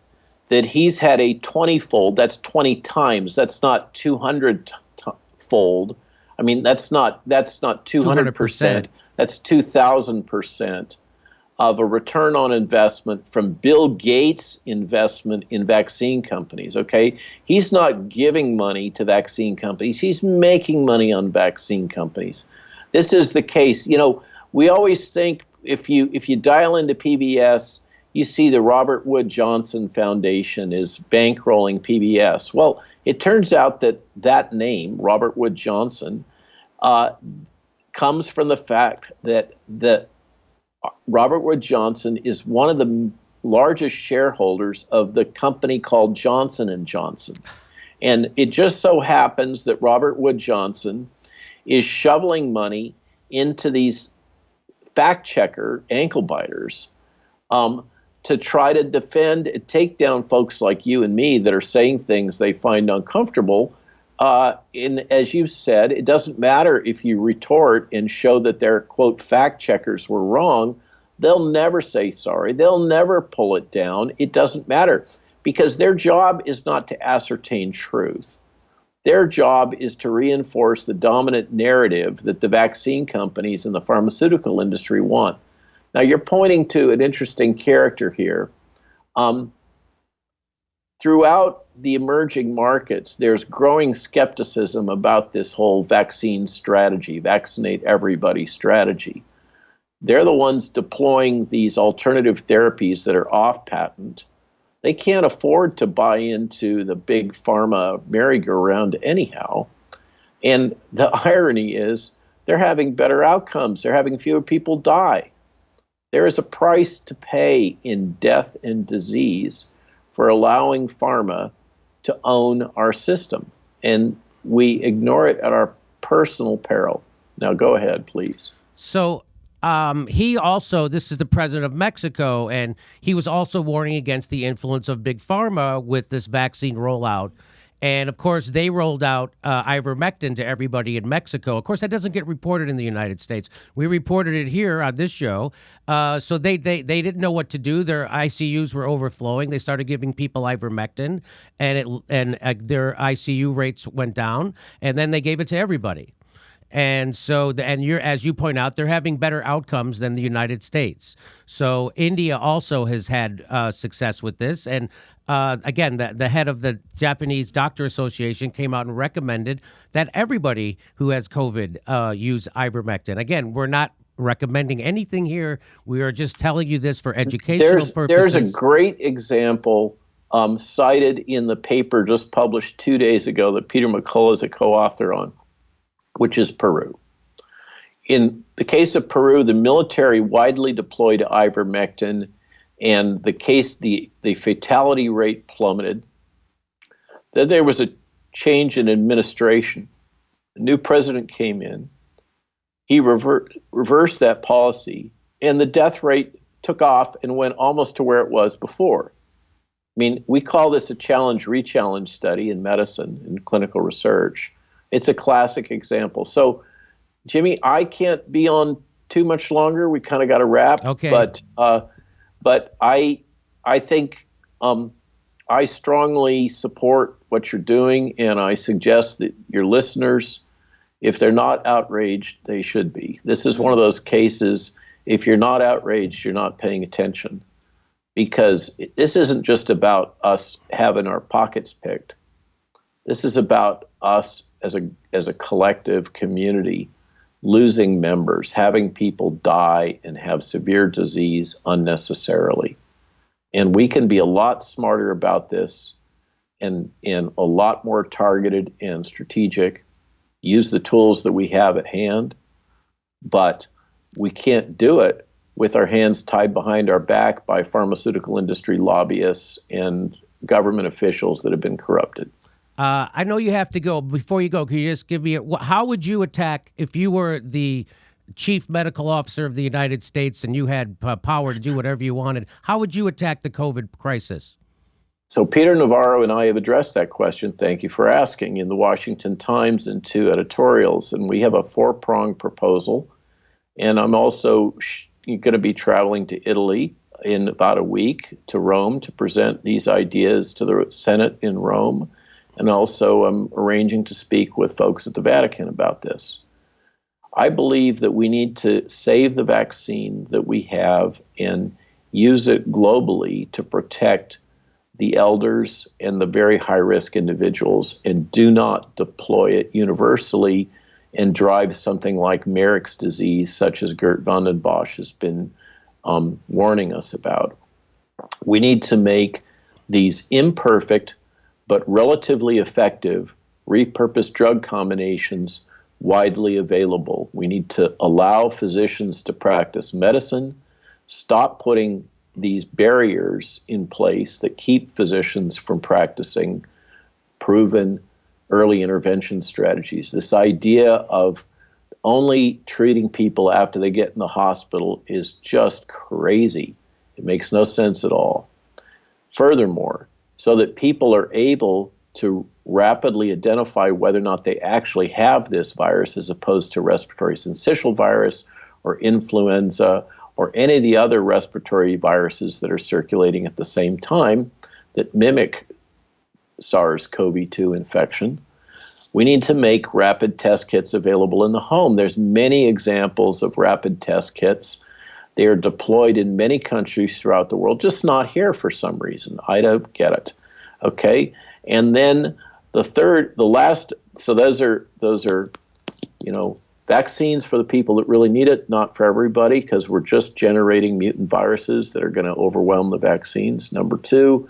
that he's had a 20-fold, that's 20 times, that's not 200-fold. I mean, that's not 200%, that's 2,000% of a return on investment from Bill Gates' investment in vaccine companies, okay? He's not giving money to vaccine companies, he's making money on vaccine companies. This is the case. You know, we always think if you dial into PBS, you see the Robert Wood Johnson Foundation is bankrolling PBS. Well, it turns out that name, Robert Wood Johnson, comes from the fact that Robert Wood Johnson is one of the largest shareholders of the company called Johnson & Johnson. And it just so happens that Robert Wood Johnson is shoveling money into these fact checker ankle biters to try to defend and take down folks like you and me that are saying things they find uncomfortable. As you said, it doesn't matter if you retort and show that their, quote, fact checkers were wrong. They'll never say sorry. They'll never pull it down. It doesn't matter because their job is not to ascertain truth. Their job is to reinforce the dominant narrative that the vaccine companies and the pharmaceutical industry want. Now, you're pointing to an interesting character here. Throughout the emerging markets, there's growing skepticism about this whole vaccine strategy, vaccinate everybody strategy. They're the ones deploying these alternative therapies that are off patent. They can't afford to buy into the big pharma merry-go-round anyhow. And the irony is they're having better outcomes. They're having fewer people die. There is a price to pay in death and disease for allowing pharma to own our system. And we ignore it at our personal peril. Now, go ahead, please. So he also, this is the president of Mexico, and he was also warning against the influence of big pharma with this vaccine rollout. And of course, they rolled out ivermectin to everybody in Mexico. Of course, that doesn't get reported in the United States. We reported it here on this show. So they didn't know what to do. Their ICUs were overflowing. They started giving people ivermectin, and their ICU rates went down. And then they gave it to everybody. And so, as you point out, they're having better outcomes than the United States. So India also has had success with this. And again, the head of the Japanese Doctor Association came out and recommended that everybody who has COVID use ivermectin. Again, we're not recommending anything here. We are just telling you this for educational purposes. There's a great example cited in the paper just published 2 days ago that Peter McCullough is a co-author on, which is Peru. In the case of Peru, the military widely deployed ivermectin, and the fatality rate plummeted. Then there was a change in administration. A new president came in. He reversed that policy, and the death rate took off and went almost to where it was before. I mean, we call this a challenge-re-challenge study in medicine, in clinical research. It's a classic example. So, Jimmy, I can't be on too much longer. We kind of got to wrap. Okay. But I think I strongly support what you're doing, and I suggest that your listeners, if they're not outraged, they should be. This is one of those cases, if you're not outraged, you're not paying attention. Because this isn't just about us having our pockets picked. This is about us as a collective community losing members, having people die and have severe disease unnecessarily. And we can be a lot smarter about this and a lot more targeted and strategic, use the tools that we have at hand, but we can't do it with our hands tied behind our back by pharmaceutical industry lobbyists and government officials that have been corrupted. I know you have to go. Before you go, can you just give me how would you attack if you were the chief medical officer of the United States and you had power to do whatever you wanted? How would you attack the COVID crisis? So Peter Navarro and I have addressed that question. Thank you for asking in the Washington Times in 2 editorials. And we have a 4-pronged proposal. And I'm also going to be traveling to Italy in about a week to Rome to present these ideas to the Senate in Rome. And also I'm arranging to speak with folks at the Vatican about this. I believe that we need to save the vaccine that we have and use it globally to protect the elders and the very high-risk individuals, and do not deploy it universally and drive something like Marek's disease, such as Gert van den Bosch has been warning us about. We need to make these imperfect but relatively effective repurposed drug combinations widely available. We need to allow physicians to practice medicine, stop putting these barriers in place that keep physicians from practicing proven early intervention strategies. This idea of only treating people after they get in the hospital is just crazy. It makes no sense at all. Furthermore, so that people are able to rapidly identify whether or not they actually have this virus, as opposed to respiratory syncytial virus or influenza or any of the other respiratory viruses that are circulating at the same time that mimic SARS-CoV-2 infection. We need to make rapid test kits available in the home. There's many examples of rapid test kits. They are deployed in many countries throughout the world, just not here for some reason. I don't get it. Okay, and then the last. So those are vaccines for the people that really need it, not for everybody, because we're just generating mutant viruses that are going to overwhelm the vaccines. Number 2,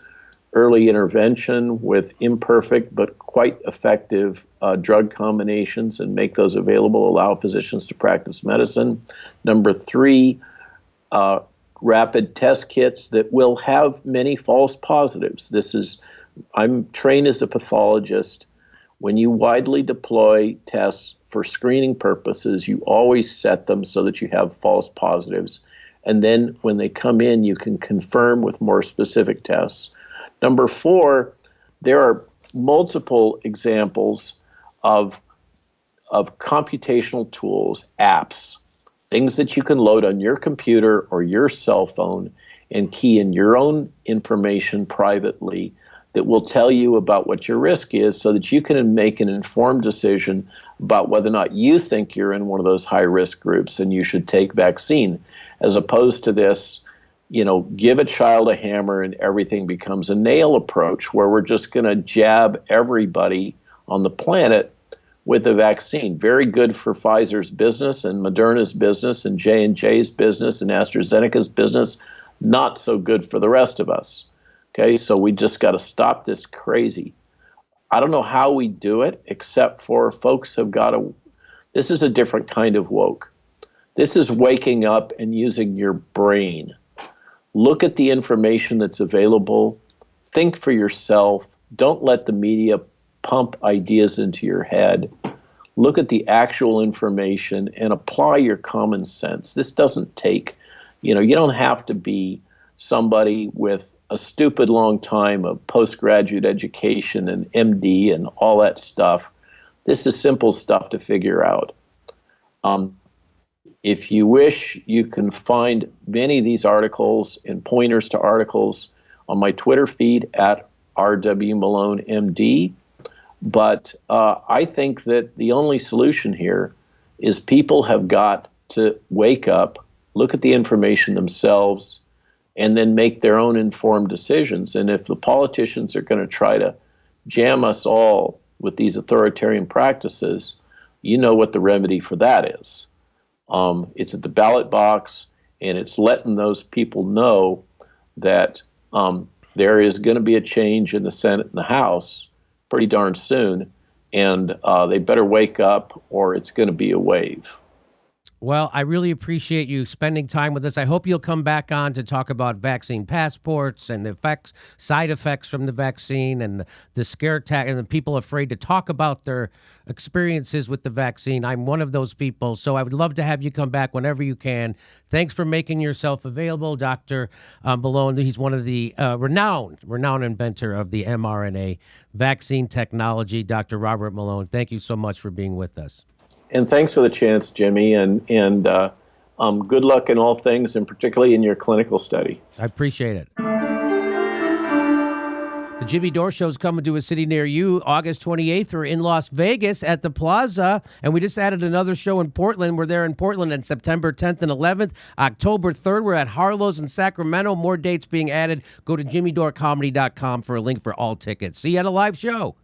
early intervention with imperfect but quite effective drug combinations and make those available, allow physicians to practice medicine. Number 3, rapid test kits that will have many false positives. I'm trained as a pathologist. When you widely deploy tests for screening purposes, you always set them so that you have false positives. And then when they come in, you can confirm with more specific tests. Number 4, there are multiple examples of computational tools, apps, things that you can load on your computer or your cell phone and key in your own information privately that will tell you about what your risk is so that you can make an informed decision about whether or not you think you're in one of those high-risk groups and you should take vaccine, as opposed to this, give a child a hammer and everything becomes a nail approach where we're just going to jab everybody on the planet with a vaccine. Very good for Pfizer's business and Moderna's business and J&J's business and AstraZeneca's business, not so good for the rest of us. Okay, so we just got to stop this crazy. I don't know how we do it, except for folks have got to. This is a different kind of woke. This is waking up and using your brain. Look at the information that's available. Think for yourself. Don't let the media pump ideas into your head. Look at the actual information and apply your common sense. This doesn't take, you don't have to be somebody with a stupid long time of postgraduate education and MD and all that stuff. This is simple stuff to figure out. If you wish, you can find many of these articles and pointers to articles on my Twitter feed at RWMaloneMD. But I think that the only solution here is people have got to wake up, look at the information themselves, and then make their own informed decisions. And if the politicians are going to try to jam us all with these authoritarian practices, you know what the remedy for that is. It's at the ballot box, and it's letting those people know that there is going to be a change in the Senate and the House pretty darn soon, and they better wake up or it's going to be a wave. Well, I really appreciate you spending time with us. I hope you'll come back on to talk about vaccine passports and the effects, side effects from the vaccine, and the scare tactic, and the people afraid to talk about their experiences with the vaccine. I'm one of those people, so I would love to have you come back whenever you can. Thanks for making yourself available, Dr. Malone. He's one of the renowned inventor of the mRNA vaccine technology, Dr. Robert Malone. Thank you so much for being with us. And thanks for the chance, Jimmy, and good luck in all things, and particularly in your clinical study. I appreciate it. The Jimmy Dore Show is coming to a city near you August 28th. We're in Las Vegas at the Plaza, and we just added another show in Portland. We're there in Portland on September 10th and 11th. October 3rd, we're at Harlow's in Sacramento. More dates being added. Go to jimmydoorecomedy.com for a link for all tickets. See you at a live show.